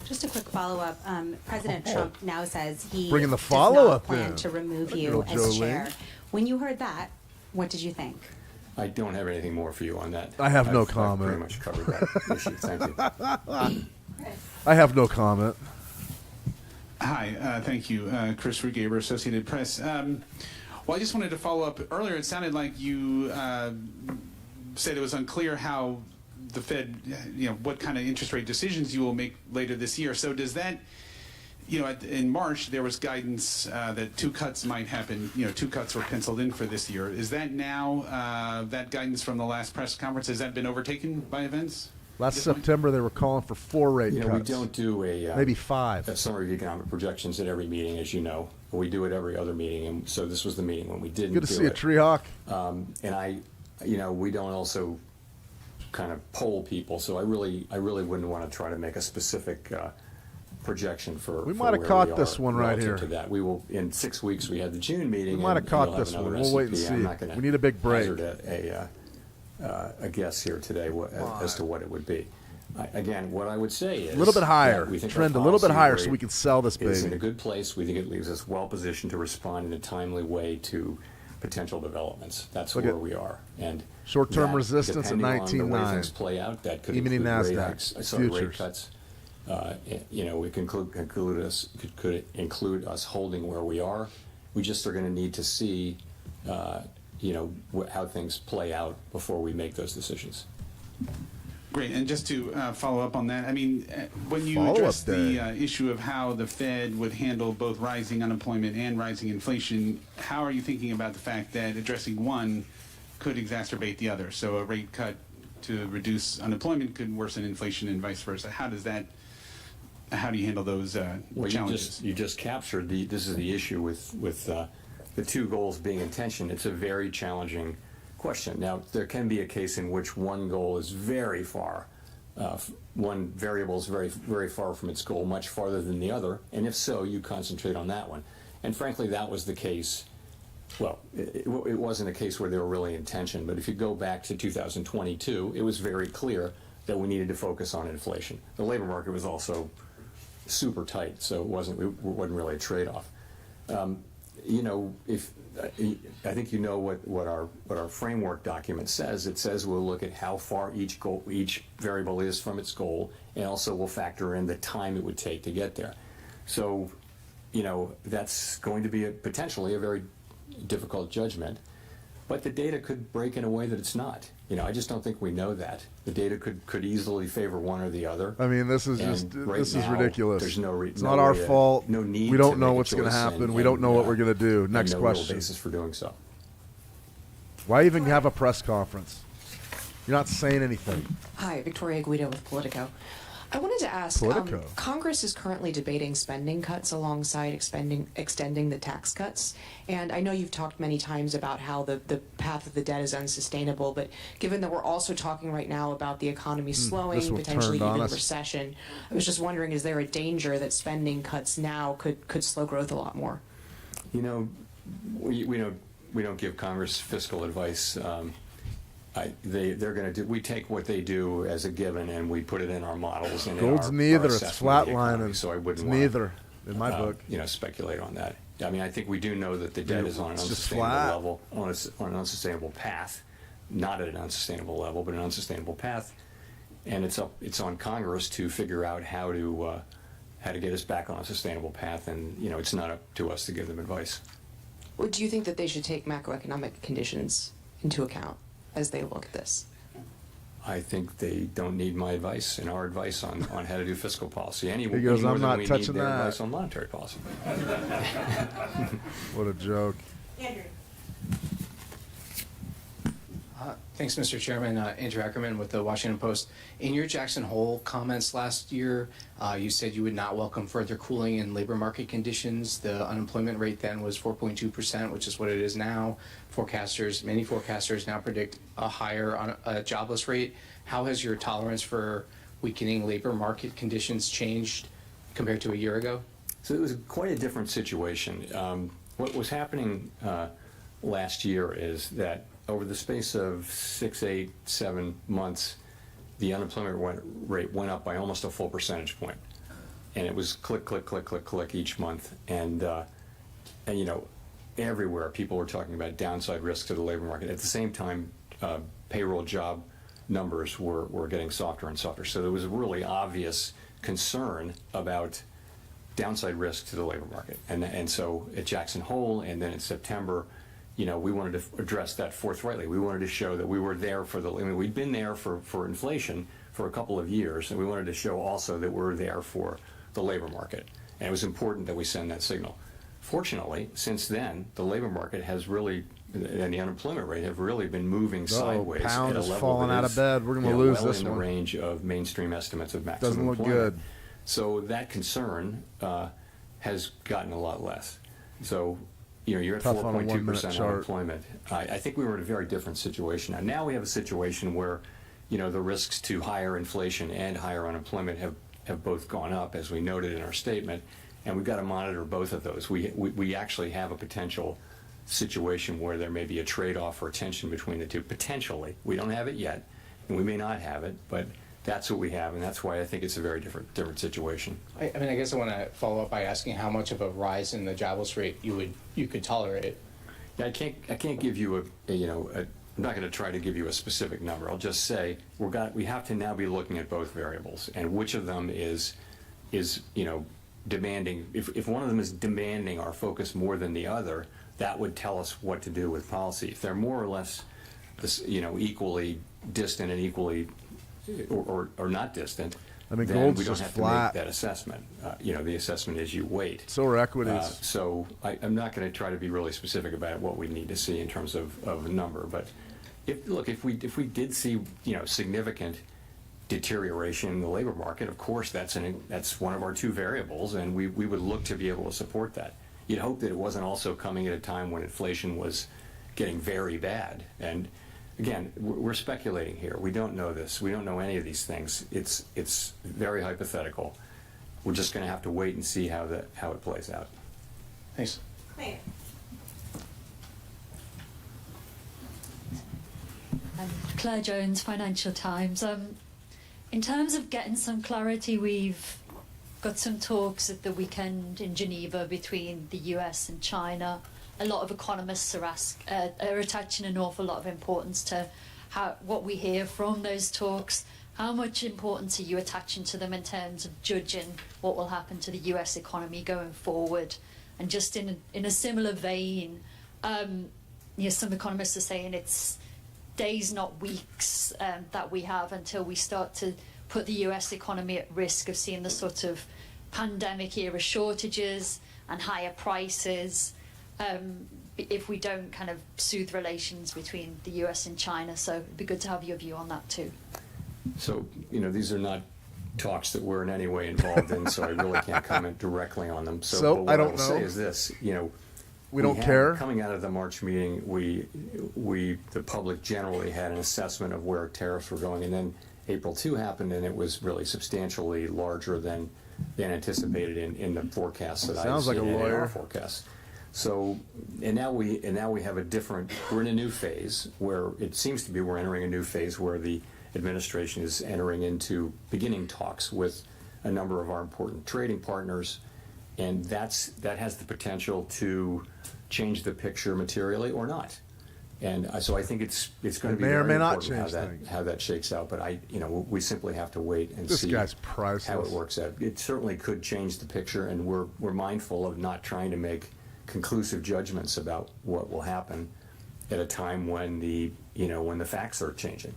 Just a quick follow-up. President Trump now says he Bringing the does follow-up not plan in. to remove Good you old as Jolene. chair. When you heard that, what did you think? I don't have anything more for you on that. I have no I've comment. pretty much covered that issue. Thank you. I have no comment. Hi, thank you. Chris Rugaber, Associated Press. Well, I just wanted to follow up. Earlier, it sounded like you said it was unclear how the Fed, what kind of interest rate decisions you will make later this year. So does that, in March, there was guidance that 2 cuts might happen. 2 cuts were penciled in for this year. Is that now, that guidance from the last press conference, has that been overtaken by events? Last September, they were calling for 4 rate You know, cuts. we don't do maybe 5. a summary of economic projections at every meeting, as you know. We do it every other meeting, and so this was the meeting when we didn't Good to do see a it. tree hawk. And we don't also kind of poll people, so I really wouldn't want to try to make a specific projection for. We for might have where caught we this are one right relative here. To that, we will in 6 weeks. We had the June meeting. We might have and caught you'll this another one. We'll wait and SCP. see. I'm not gonna We need a big break. hazard a guess here today as to what it would be. Again, what I would say is A little bit higher. that we think Trend a our little bit policy higher so rate we can sell this is in baby. a good place. We think it leaves us well positioned to respond in a timely way to potential developments. That's Look where at we are. And short-term that, resistance at depending on the way 19.9. things play out, that could Even in include rate NASDAQ, hikes, rate futures. cuts. It could include us holding where we are. We just are going to need to see, how things play out before we make those decisions. Great, and just to follow up on that, I mean, when you Follow-up address day. the issue of how the Fed would handle both rising unemployment and rising inflation, how are you thinking about the fact that addressing one could exacerbate the other? So a rate cut to reduce unemployment could worsen inflation and vice versa. How do you handle those Well, challenges? you just captured this is the issue with the two goals being in tension. It's a very challenging question. Now, there can be a case in which one goal is very far, one variable is very, very far from its goal, much farther than the other, and if so, you concentrate on that one. And frankly, that was the case. Well, it wasn't a case where they were really in tension, but if you go back to 2022, it was very clear that we needed to focus on inflation. The labor market was also super tight, so it wasn't really a trade-off. I think you know what our framework document says. It says we'll look at how far each variable is from its goal, and also we'll factor in the time it would take to get there. So, that's going to be potentially a very difficult judgment, but the data could break in a way that it's not. I just don't think we know that. The data could easily favor one or the other. I mean, this is And just right this is now, ridiculous. There's no it's no not our way to- fault. No need. We don't to know make a what's going to choice happen. and- We don't know what and, we're going to do. and Next no real question. basis for doing so. Why even have a press conference? You're not saying anything. Hi, Victoria Guido with Politico. I wanted to ask, Politico. Congress is currently debating spending cuts alongside extending the tax cuts. And I know you've talked many times about how the path of the debt is unsustainable, but given that we're also talking right now about the economy slowing, this one potentially turned on even us. recession, I was just wondering, is there a danger that spending cuts now could slow growth a lot more? We don't give Congress fiscal advice. They're going to do. We take what they do as a given, and we put it in our models. And Gold's in our neither. It's assessment of the economy. flatlining. So I It's wouldn't want neither in my book. speculate on that. I mean, I think we do know that the debt is on an It's just unsustainable flat. level, on an unsustainable path, not at an unsustainable level, but an unsustainable path. And it's on Congress to figure out how to get us back on a sustainable path. And it's not up to us to give them advice. Or do you think that they should take macroeconomic conditions into account as they look at this? I think they don't need my advice and our advice on how to do fiscal policy. He goes, more "I'm than not we touching need their that." advice on monetary policy. What a joke. Andrew. Thanks, Mr. Chairman. Andrew Ackerman with the Washington Post. In your Jackson Hole comments last year, you said you would not welcome further cooling in labor market conditions. The unemployment rate then was 4.2%, which is what it is now. Many forecasters now predict a higher jobless rate. How has your tolerance for weakening labor market conditions changed compared to a year ago? So it was quite a different situation. What was happening last year is that over the space of 6, 8, 7 months, the unemployment rate went up by almost a full percentage point. And it was click, click, click, click, click each month. And everywhere people were talking about downside risk to the labor market. At the same time, payroll job numbers were getting softer and softer. So there was a really obvious concern about downside risk to the labor market. And so at Jackson Hole and then in September, we wanted to address that forthrightly. We wanted to show that we were there we'd been there for inflation for a couple of years, and we wanted to show also that we're there for the labor market. And it was important that we send that signal. Fortunately, since then, the labor market has really and the unemployment rate have really been moving sideways pound at a is level falling that out of is, bed. We're gonna lose well this in the one. range of mainstream estimates of maximum Doesn't look employment. good. So that concern has gotten a lot less. So, you're at Tough on a 1-minute 4.2% chart. unemployment. I think we were in a very different situation. Now we have a situation where, the risks to higher inflation and higher unemployment have both gone up, as we noted in our statement, and we've got to monitor both of those. We actually have a potential situation where there may be a trade-off or tension between the two, potentially. We don't have it yet, and we may not have it, but that's what we have, and that's why I think it's a very different situation. I guess I want to follow up by asking how much of a rise in the jobless rate you could tolerate. Yeah, I can't give you I'm not going to try to give you a specific number. I'll just say we have to now be looking at both variables, and which of them is demanding. If one of them is demanding our focus more than the other, that would tell us what to do with policy. If they're more or less, equally distant and equally or not distant, then gold's we don't just have flat. to make that assessment. The assessment is you wait. So are equities. So I'm not going to try to be really specific about what we need to see in terms of a number. But if we did see significant deterioration in the labor market, of course that's one of our two variables, and we would look to be able to support that. You'd hope that it wasn't also coming at a time when inflation was getting very bad. And again, we're speculating here. We don't know this. We don't know any of these things. It's very hypothetical. We're just going to have to wait and see how it plays out. Thanks. Claire. Claire Jones, Financial Times. In terms of getting some clarity, we've got some talks at the weekend in Geneva between the US and China. A lot of economists are attaching an awful lot of importance to what we hear from those talks. How much importance are you attaching to them in terms of judging what will happen to the US economy going forward? And just in a similar vein, some economists are saying it's days, not weeks, that we have until we start to put the US economy at risk of seeing the sort of pandemic-era shortages and higher prices if we don't kind of soothe relations between the US and China. So it'd be good to have your view on that too. So, these are not talks that we're in any way involved in, so I really can't comment directly on them. So but what I don't will know. say is this, we don't care. Coming out of the March meeting, the public generally had an assessment of where tariffs were going, and then April 2 happened, and it was really substantially larger than anticipated in the forecasts that I've seen in our forecasts. So, and now we have we're in a new phase where it seems to be we're entering a new phase where the administration is beginning talks with a number of our important trading partners, and that has the potential to change the picture materially or not. And so I think it's going to be very important how that shakes out. But we simply have to wait and see how it works out. It certainly could change the picture, and we're mindful of not trying to make conclusive judgments about what will happen at a time when the facts are changing.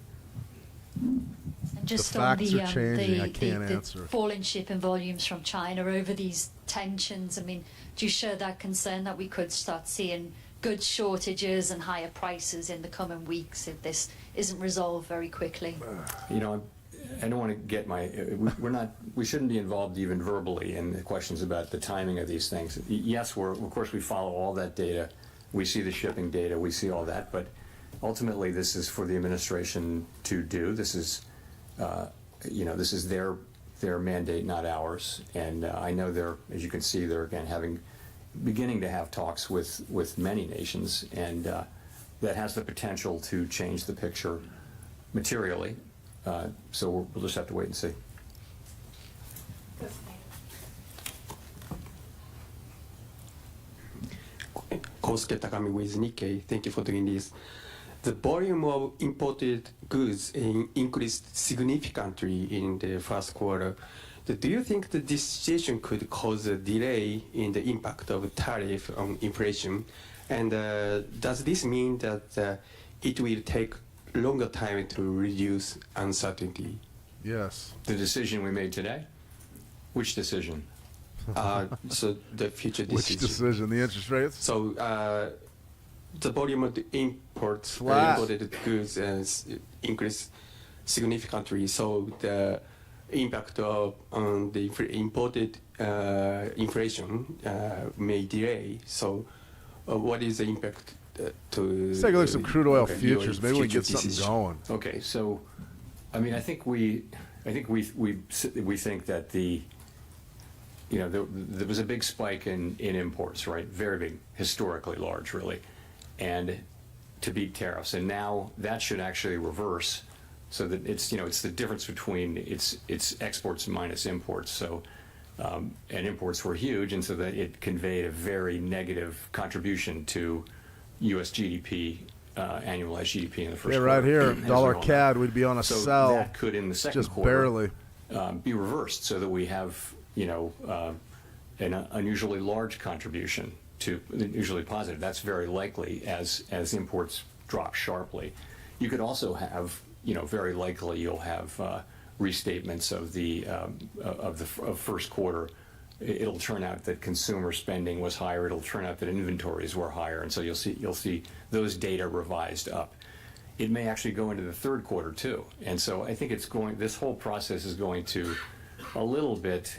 And just The on facts are changing. I can't answer. the fall in shipping volumes from China over these tensions, do you share that concern that we could start seeing goods shortages and higher prices in the coming weeks if this isn't resolved very quickly? I don't want to get we shouldn't be involved even verbally in the questions about the timing of these things. Yes, of course we follow all that data. We see the shipping data, we see all that, but ultimately this is for the administration to do. This is their mandate, not ours. And I know as you can see, they're again beginning to have talks with many nations, and that has the potential to change the picture materially. So we'll just have to wait and see. Kosuke Takami with Nikkei. Thank you for doing this. The volume of imported goods increased significantly in the first quarter. Do you think that this situation could cause a delay in the impact of tariff on inflation? And does this mean that it will take longer time to reduce uncertainty? Yes. The decision we made today? Which decision? So the future decision. Which decision? The interest rates? So the volume of the imports, Flat. imported goods has increased significantly. So the impact of on the imported inflation may delay. So what is the impact to? Let's take a look at some crude oil okay, futures. Maybe we can future get something decision? going. Okay, so, I mean, I think we think that there was a big spike in imports, right? Very big, historically large, really, and to beat tariffs. And now that should actually reverse, so that it's the difference between it's exports minus imports. So, and imports were huge, and so that it conveyed a very negative contribution to U.S. GDP. Annualized GDP in the first Yeah, quarter. right here, as we dollar all know. CAD, we'd be on a So sell. that could, in the second Just quarter, barely. be reversed, so that we have an unusually large contribution to usually positive. That's very likely as imports drop sharply. You could also have very likely you'll have restatements of the first quarter. It'll turn out that consumer spending was higher. It'll turn out that inventories were higher, and so you'll see those data revised up. It may actually go into the third quarter too, and so I think this whole process is going to a little bit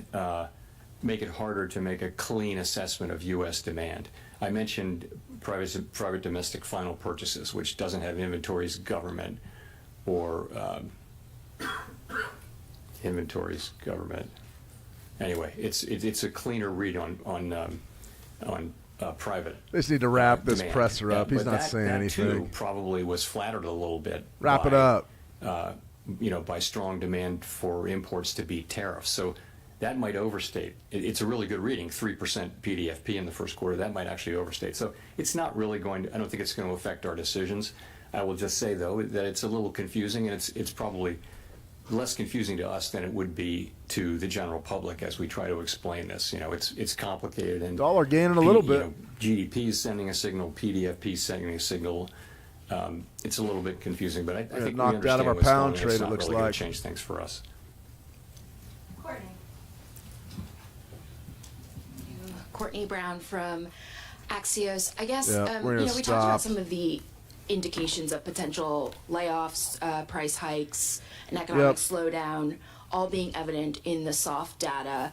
make it harder to make a clean assessment of U.S. demand. I mentioned private domestic final purchases, which doesn't have inventories, government, or inventories, government. Anyway, it's a cleaner read on private. They just need to wrap this demand. presser up. He's But not saying that anything. too probably was flattered a little bit. Wrap it by, up. By strong demand for imports to beat tariffs. So that might overstate. It's a really good reading, 3% PDFP in the first quarter. That might actually overstate. So it's not really going to. I don't think it's going to affect our decisions. I will just say though that it's a little confusing, and it's probably less confusing to us than it would be to the general public as we try to explain this. It's complicated, and Dollar gaining a little bit. GDP is sending a signal, PDFP is sending a signal. It's a little bit confusing, but I think we knocked understand out of our what's going pound on. trade, It's it not looks really going like. to change things for us. Courtney Brown from Axios. I guess Yeah, we're gonna we talked about stop. some of the indications of potential layoffs, price hikes, an economic slowdown, all being evident in the soft data.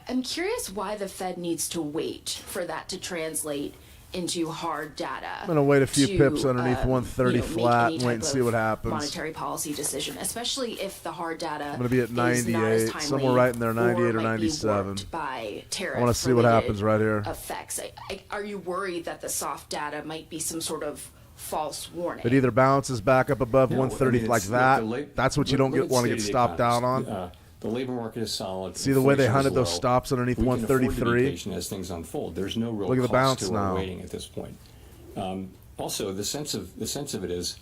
I'm curious why the Fed needs to wait for that to translate into hard data. I'm going to wait a few to, pips underneath 130 make flat any and wait type and see of what happens. Monetary policy decision, especially if the hard data I'm going to be at is not as 98, timely somewhere right in there, 98 or might be 97. warped by I want to see what happens right here. effects. Are you worried that the soft data might be some sort of false warning? It either bounces back up above No, 130 I mean, like it's- that. look, the That's what you don't look at want to state get of the stopped out economy. on. The labor market is solid. See the way they Inflation is hunted those low. stops underneath We can afford to be 133? patient as things unfold. There's no real Look at the cost bounce to our now. waiting at this point. Also, the sense of it is,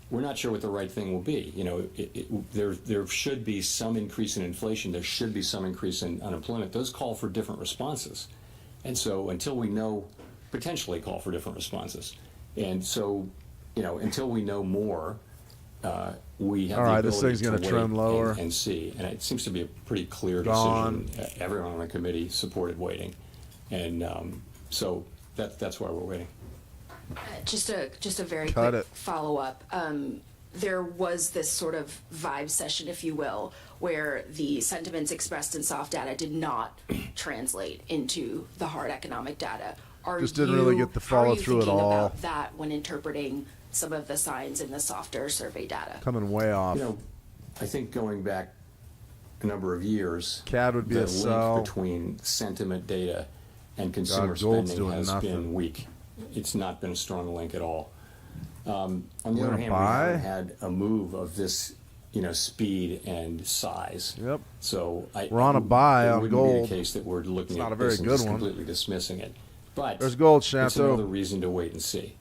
we're not sure what the right thing will be. There should be some increase in inflation. There should be some increase in unemployment. Those call for different responses, and so until we know, potentially call for different responses, and so until we know more, we have All the right, this ability thing's gonna to trend wait lower. and see. And it seems to be a pretty clear Gone. decision. Everyone on the committee supported waiting, and so that's why we're waiting. Just a very Cut quick it. follow-up. There was this sort of vibe session, if you will, where the sentiments expressed in soft data did not translate into the hard economic data. Just didn't really get the how are you follow-through at thinking all. about that when interpreting some of the signs in the softer survey data? Coming way off. I think going back a number of years, CAD would be the a sell. link between sentiment data and consumer gold's spending doing has nothing. been weak. It's not been a strong link at all. On the You other wanna hand, buy? we haven't had a move of this, speed and size. Yep. So We're on a buy it on wouldn't gold. be the case that we're looking It's not at a very this and good just one. completely dismissing it. But There's gold, it's Shanto. another reason to wait and see.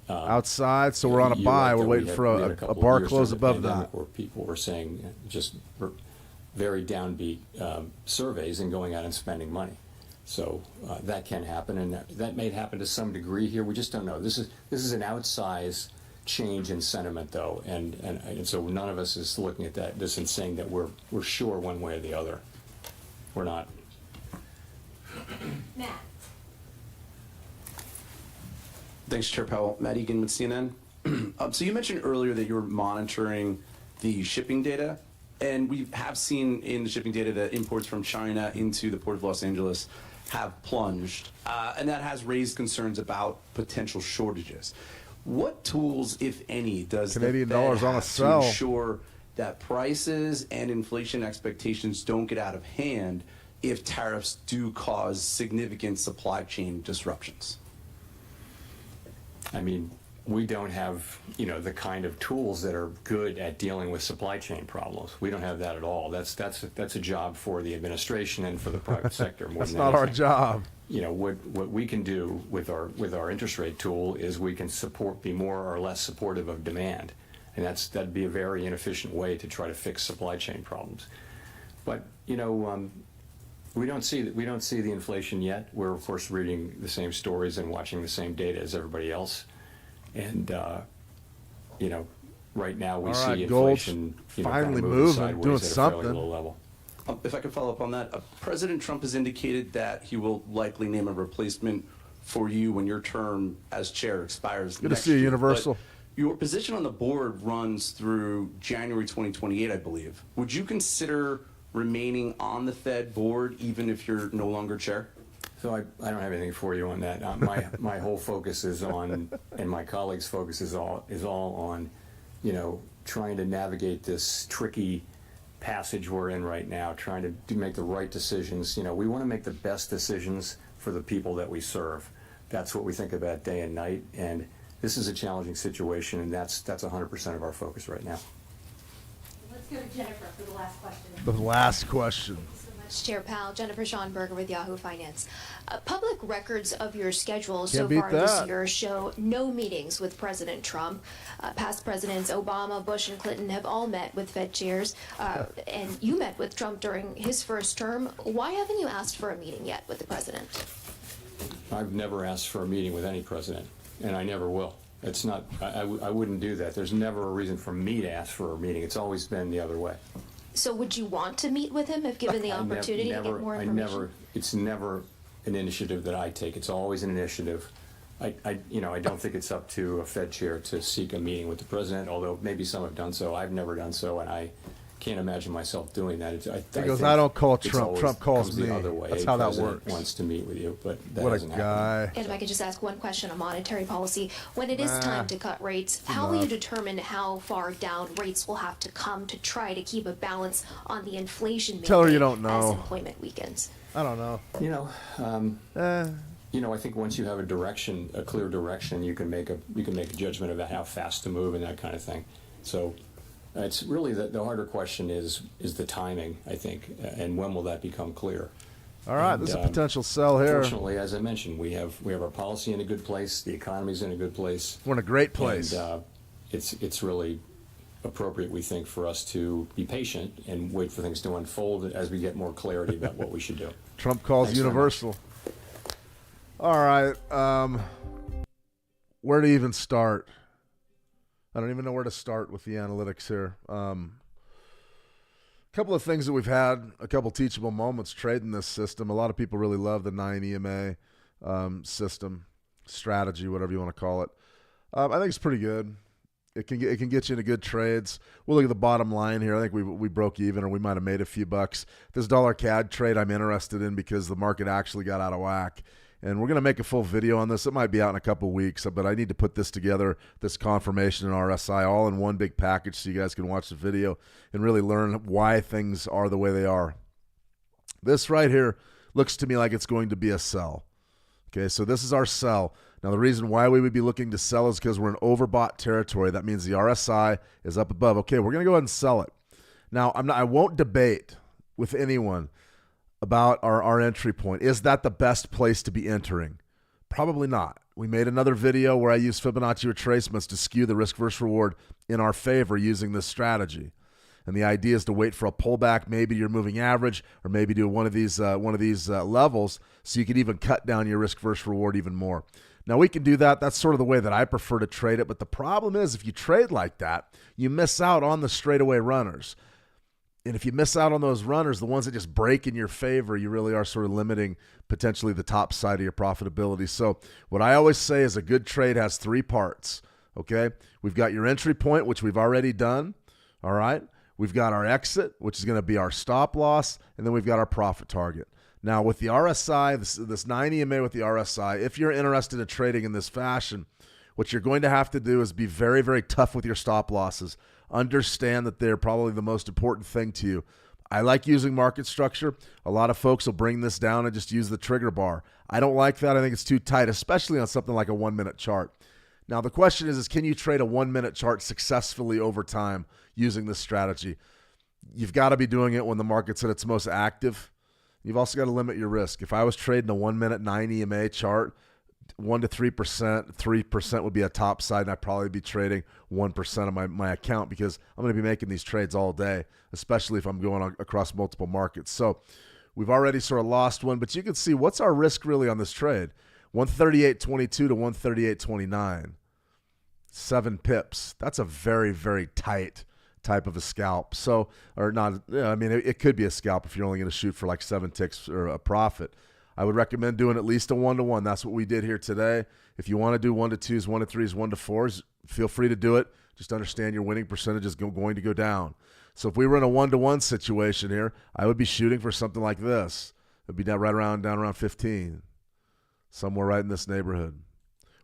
Outside, so we're on a You're buy. right We're that waiting we for had a couple of bar years close during the above pandemic that. where people were saying just very downbeat surveys and going out and spending money. So that can happen, and that may happen to some degree here. We just don't know. This is an outsized change in sentiment, though, and so none of us is looking at this and saying that we're sure one way or the other. We're not. Matt. Thanks, Chair Powell. Matt Egan with CNN. So you mentioned earlier that you were monitoring the shipping data, and we have seen in the shipping data that imports from China into the Port of Los Angeles have plunged, and that has raised concerns about potential shortages. What tools, if any, does Canadian the Fed dollars on a have to sell ensure that prices and inflation expectations don't get out of hand if tariffs do cause significant supply chain disruptions? I mean, we don't have, the kind of tools that are good at dealing with supply chain problems. We don't have that at all. That's a job for the administration and for the private sector. More That's than not our anything. job. What we can do with our interest rate tool is we can be more or less supportive of demand, and that'd be a very inefficient way to try to fix supply chain problems. But we don't see the inflation yet. We're of course reading the same stories and watching the same data as everybody else, and right now we see inflation finally moving moving, sideways doing at a fairly something. low level. If I could follow up on that, President Trump has indicated that he will likely name a replacement for you when your term as chair expires. Good to see you, Universal. But your position on the board runs through January 2028, I believe. Would you consider remaining on the Fed board even if you're no longer chair? So I don't have anything for you on that. My whole focus is on, and my colleagues' focus is all on, trying to navigate this tricky passage we're in right now, trying to make the right decisions. We want to make the best decisions for the people that we serve. That's what we think about day and night, and this is a challenging situation, and that's 100% of our focus right now. Let's go to Jennifer for the last question. The last question. Chair Powell, Jennifer Schonberger with Yahoo Finance. Public records of your schedule Can't so beat far this that. year show no meetings with President Trump. Past presidents Obama, Bush, and Clinton have all met with Fed chairs, and you met with Trump during his first term. Why haven't you asked for a meeting yet with the president? I've never asked for a meeting with any president, and I never will. It's not, I wouldn't do that. There's never a reason for me to ask for a meeting. It's always been the other way. So would you want to meet with him if given the opportunity to get more information? It's never an initiative that I take. It's always an initiative. I don't think it's up to a Fed chair to seek a meeting with the president, although maybe some have done so. I've never done so, and I can't imagine myself doing that. I don't call Trump. Trump calls the me. other way. That's how that President works. Wants to meet with you, but that What a hasn't guy. happened. And if I could just ask one question on monetary policy. When it is time to cut rates, how will you determine how far down rates will have to come to try to keep a balance on the inflation Tell her you mandate don't know. as employment weakens? I don't know. I think once you have a clear direction, you can make a judgment about how fast to move and that kind of thing. So it's really the harder question is the timing, I think, and when will that become clear? All right, this is a potential sell here. Fortunately, as I mentioned, we have our policy in a good place. The economy's in a good place. We're in a great place. And it's really appropriate, we think, for us to be patient and wait for things to unfold as we get more clarity about what we should do. Trump calls Thanks very Universal. All right. Where to even start? I don't even know where to start with the analytics here. A couple of things that we've had, a couple teachable moments trading this system. A lot of people really love the 9 EMA system, strategy, whatever you want to call it. I think it's pretty good. It can get you into good trades. We'll look at the bottom line here. I think we broke even, or we might have made a few bucks. This dollar CAD trade I'm interested in because the market actually got out of whack. And we're going to make a full video on this. It might be out in a couple weeks, but I need to put this together, this confirmation and RSI, all in one big package so you guys can watch the video and really learn why things are the way they are. This right here looks to me like it's going to be a sell. Okay, so this is our sell. Now, the reason why we would be looking to sell is because we're in overbought territory. That means the RSI is up above. Okay, we're going to go ahead and sell it. Now, I won't debate with anyone about our entry point. Is that the best place to be entering? Probably not. We made another video where I used Fibonacci retracements to skew the risk versus reward in our favor using this strategy. And the idea is to wait for a pullback, maybe your moving average, or maybe do one of these levels so you can even cut down your risk versus reward even more. Now, we can do that. That's sort of the way that I prefer to trade it. But the problem is if you trade like that, you miss out on the straightaway runners. And if you miss out on those runners, the ones that just break in your favor, you really are sort of limiting potentially the top side of your profitability. So what I always say is a good trade has three parts, okay? We've got your entry point, which we've already done, all right? We've got our exit, which is going to be our stop loss, and then we've got our profit target. Now, with the RSI, this 9 EMA with the RSI, if you're interested in trading in this fashion, what you're going to have to do is be very, very tough with your stop losses. Understand that they're probably the most important thing to you. I like using market structure. A lot of folks will bring this down and just use the trigger bar. I don't like that. I think it's too tight, especially on something like a 1-minute chart. Now, the question is can you trade a 1-minute chart successfully over time using this strategy? You've got to be doing it when the market's at its most active. You've also got to limit your risk. If I was trading a 1-minute 9 EMA chart, 1 to 3%, 3% would be a top side, and I'd probably be trading 1% of my account because I'm going to be making these trades all day, especially if I'm going across multiple markets. So we've already sort of lost one, but you can see what's our risk really on this trade. 138.22 to 138.29. 7 pips. That's a very, very tight type of a scalp. So, or not, I mean, it could be a scalp if you're only going to shoot for like 7 ticks or a profit. I would recommend doing at least a 1-to-1. That's what we did here today. If you want to do 1-to-2s, 1-to-3s, 1-to-4s, feel free to do it. Just understand your winning percentage is going to go down. So if we were in a 1-to-1 situation here, I would be shooting for something like this. It would be down around 15, somewhere right in this neighborhood,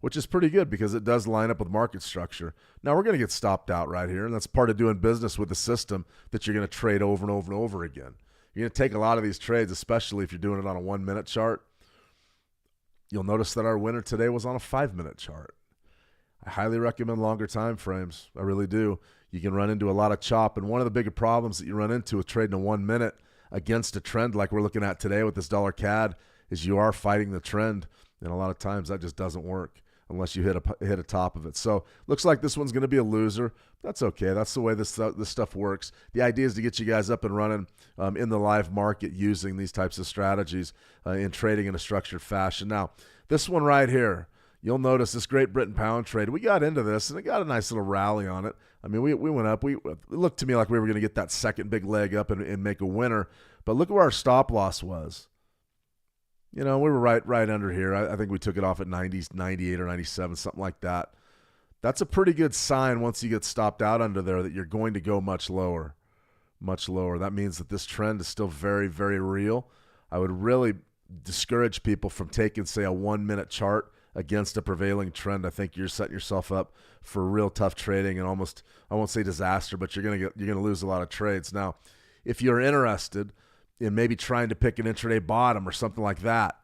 which is pretty good because it does line up with market structure. Now we're going to get stopped out right here, and that's part of doing business with the system that you're going to trade over and over and over again. You're going to take a lot of these trades, especially if you're doing it on a 1-minute chart. You'll notice that our winner today was on a 5-minute chart. I highly recommend longer time frames. I really do. You can run into a lot of chop, and one of the bigger problems that you run into with trading a 1 minute against a trend like we're looking at today with this dollar CAD is you are fighting the trend, and a lot of times that just doesn't work unless you hit a top of it. So looks like this one's going to be a loser. That's okay. That's the way this stuff works. The idea is to get you guys up and running in the live market using these types of strategies in trading in a structured fashion. Now, this one right here, you'll notice this Great Britain pound trade. We got into this, and it got a nice little rally on it. I mean, we went up. It looked to me like we were going to get that second big leg up and make a winner. But look where our stop loss was. You know, we were right under here. I think we took it off at 98 or 97, something like that. That's a pretty good sign once you get stopped out under there that you're going to go much lower, much lower. That means that this trend is still very, very real. I would really discourage people from taking, say, a 1-minute chart against a prevailing trend. I think you're setting yourself up for real tough trading and almost, I won't say disaster, but you're going to lose a lot of trades. Now, if you're interested in maybe trying to pick an intraday bottom or something like that,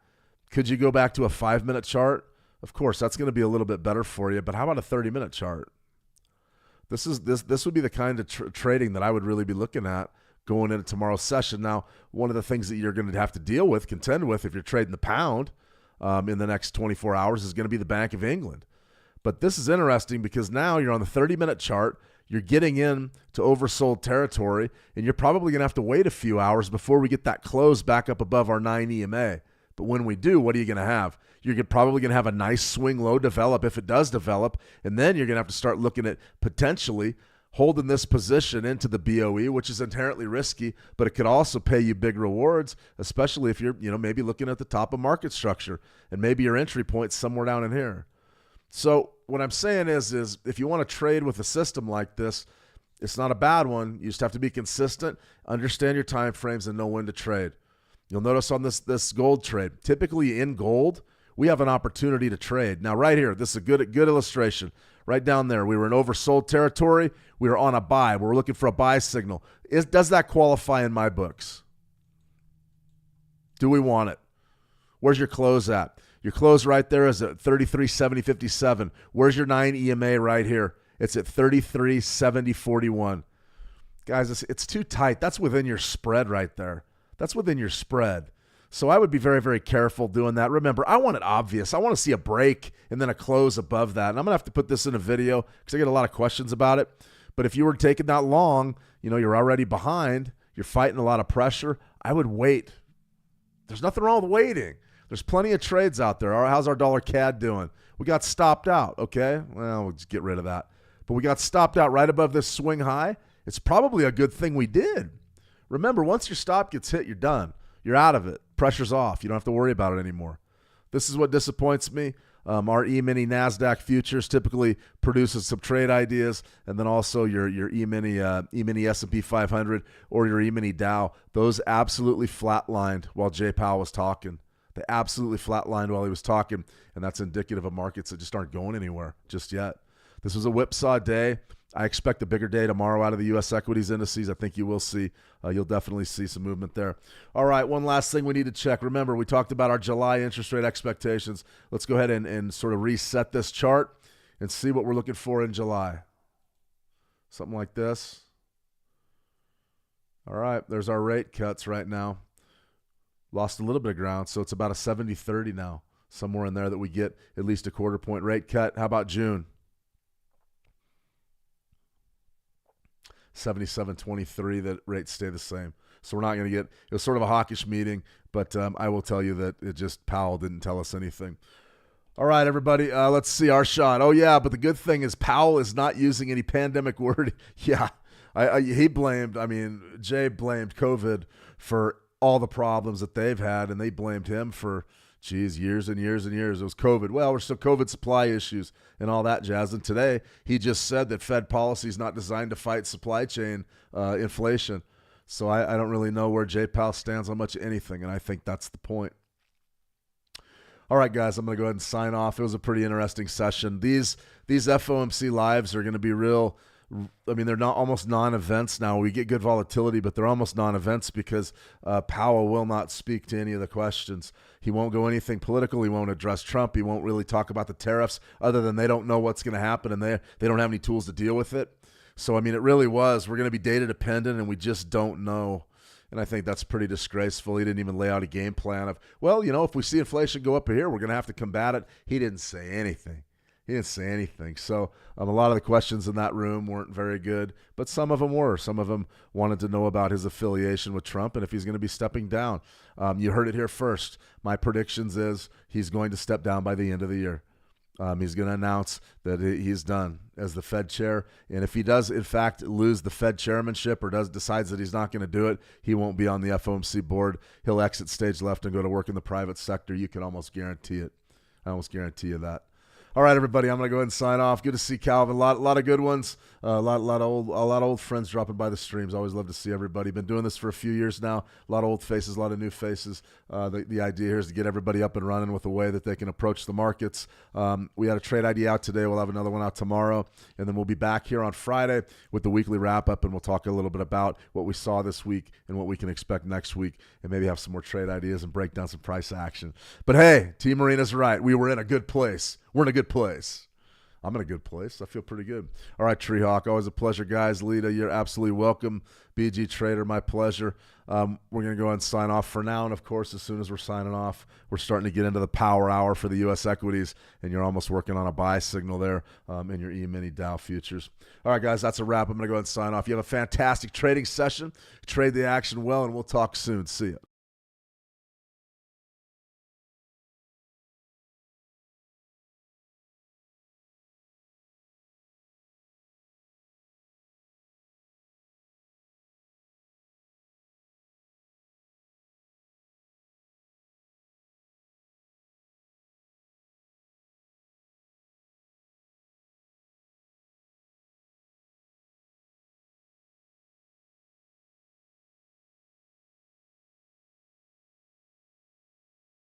could you go back to a 5-minute chart? Of course, that's going to be a little bit better for you, but how about a 30-minute chart? This would be the kind of trading that I would really be looking at going into tomorrow's session. Now, one of the things that you're going to have to contend with if you're trading the pound in the next 24 hours is going to be the Bank of England. But this is interesting because now you're on the 30-minute chart. You're getting in to oversold territory, and you're probably going to have to wait a few hours before we get that close back up above our 9 EMA. But when we do, what are you going to have? You're probably going to have a nice swing low develop if it does develop, and then you're going to have to start looking at potentially holding this position into the BOE, which is inherently risky, but it could also pay you big rewards, especially if you're maybe looking at the top of market structure, and maybe your entry point's somewhere down in here. So what I'm saying is if you want to trade with a system like this, it's not a bad one. You just have to be consistent, understand your time frames, and know when to trade. You'll notice on this gold trade, typically in gold, we have an opportunity to trade. Now right here, this is a good illustration. Right down there, we were in oversold territory. We were on a buy. We're looking for a buy signal. Does that qualify in my books? Do we want it? Where's your close at? Your close right there is at 33.70.57. Where's your 9 EMA right here? It's at 33.70.41. Guys, it's too tight. That's within your spread right there. That's within your spread. So I would be very, very careful doing that. Remember, I want it obvious. I want to see a break and then a close above that. And I'm going to have to put this in a video because I get a lot of questions about it. But if you were taking that long, you're already behind. You're fighting a lot of pressure. I would wait. There's nothing wrong with waiting. There's plenty of trades out there. How's our dollar CAD doing? We got stopped out, okay? Well, we'll just get rid of that. But we got stopped out right above this swing high. It's probably a good thing we did Remember, once your stop gets hit, you're done. You're out of it. Pressure's off. You don't have to worry about it anymore. This is what disappoints me. Our E-mini NASDAQ futures typically produces some trade ideas, and then also your E-mini S&P 500 or your E-mini Dow. Those absolutely flatlined while Jay Powell was talking. They absolutely flatlined while he was talking, and that's indicative of markets that just aren't going anywhere just yet. This was a whipsaw day. I expect a bigger day tomorrow out of the U.S. equities indices. I think you will see. You'll definitely see some movement there. All right, one last thing we need to check. Remember, we talked about our July interest rate expectations. Let's go ahead and sort of reset this chart and see what we're looking for in July. Something like this. All right, there's our rate cuts right now. Lost a little bit of ground, so it's about a 70-30 now, somewhere in there that we get at least a quarter point rate cut. How about June? 77.23, that rates stay the same. So we're not going to get, it was sort of a hawkish meeting, but I will tell you that Powell didn't tell us anything. All right, everybody, let's see our shot. Oh, yeah, but the good thing is Powell is not using any pandemic word. Yeah, Jay blamed COVID for all the problems that they've had, and they blamed him for, years and years and years. It was COVID. Well, we're still COVID supply issues and all that jazz. And today, he just said that Fed policy is not designed to fight supply chain inflation. So I don't really know where Jay Powell stands on much of anything, and I think that's the point. All right, guys, I'm going to go ahead and sign off. It was a pretty interesting session. These FOMC lives are going to be real. I mean, they're not almost non-events now. We get good volatility, but they're almost non-events because Powell will not speak to any of the questions. He won't go anything political. He won't address Trump. He won't really talk about the tariffs other than they don't know what's going to happen and they don't have any tools to deal with it. So, I mean, it really was. We're going to be data dependent and we just don't know. And I think that's pretty disgraceful. He didn't even lay out a game plan of, well, if we see inflation go up here, we're going to have to combat it. He didn't say anything. So a lot of the questions in that room weren't very good, but some of them were. Some of them wanted to know about his affiliation with Trump and if he's going to be stepping down. You heard it here first. My predictions is he's going to step down by the end of the year. He's going to announce that he's done as the Fed chair. And if he does, in fact, lose the Fed chairmanship or decides that he's not going to do it, he won't be on the FOMC board. He'll exit stage left and go to work in the private sector. You can almost guarantee it. I almost guarantee you that. All right, everybody, I'm going to go ahead and sign off. Good to see Calvin. A lot of good ones. A lot of old friends dropping by the streams. Always love to see everybody. Been doing this for a few years now. A lot of old faces, a lot of new faces. The idea here is to get everybody up and running with a way that they can approach the markets. We had a trade idea out today. We'll have another one out tomorrow, and then we'll be back here on Friday with the weekly wrap-up, and we'll talk a little bit about what we saw this week and what we can expect next week, and maybe have some more trade ideas and break down some price action. But hey, Team Marina's right. We were in a good place. We're in a good place. I'm in a good place. I feel pretty good. All right, Treehawk, always a pleasure, guys. Lita, you're absolutely welcome. BG Trader, my pleasure. We're going to go ahead and sign off for now. And, of course, as soon as we're signing off, we're starting to get into the power hour for the U.S. equities, and you're almost working on a buy signal there in your E-mini Dow futures. All right, guys, that's a wrap. I'm going to go ahead and sign off. You have a fantastic trading session. Trade the action well, and we'll talk soon. See ya.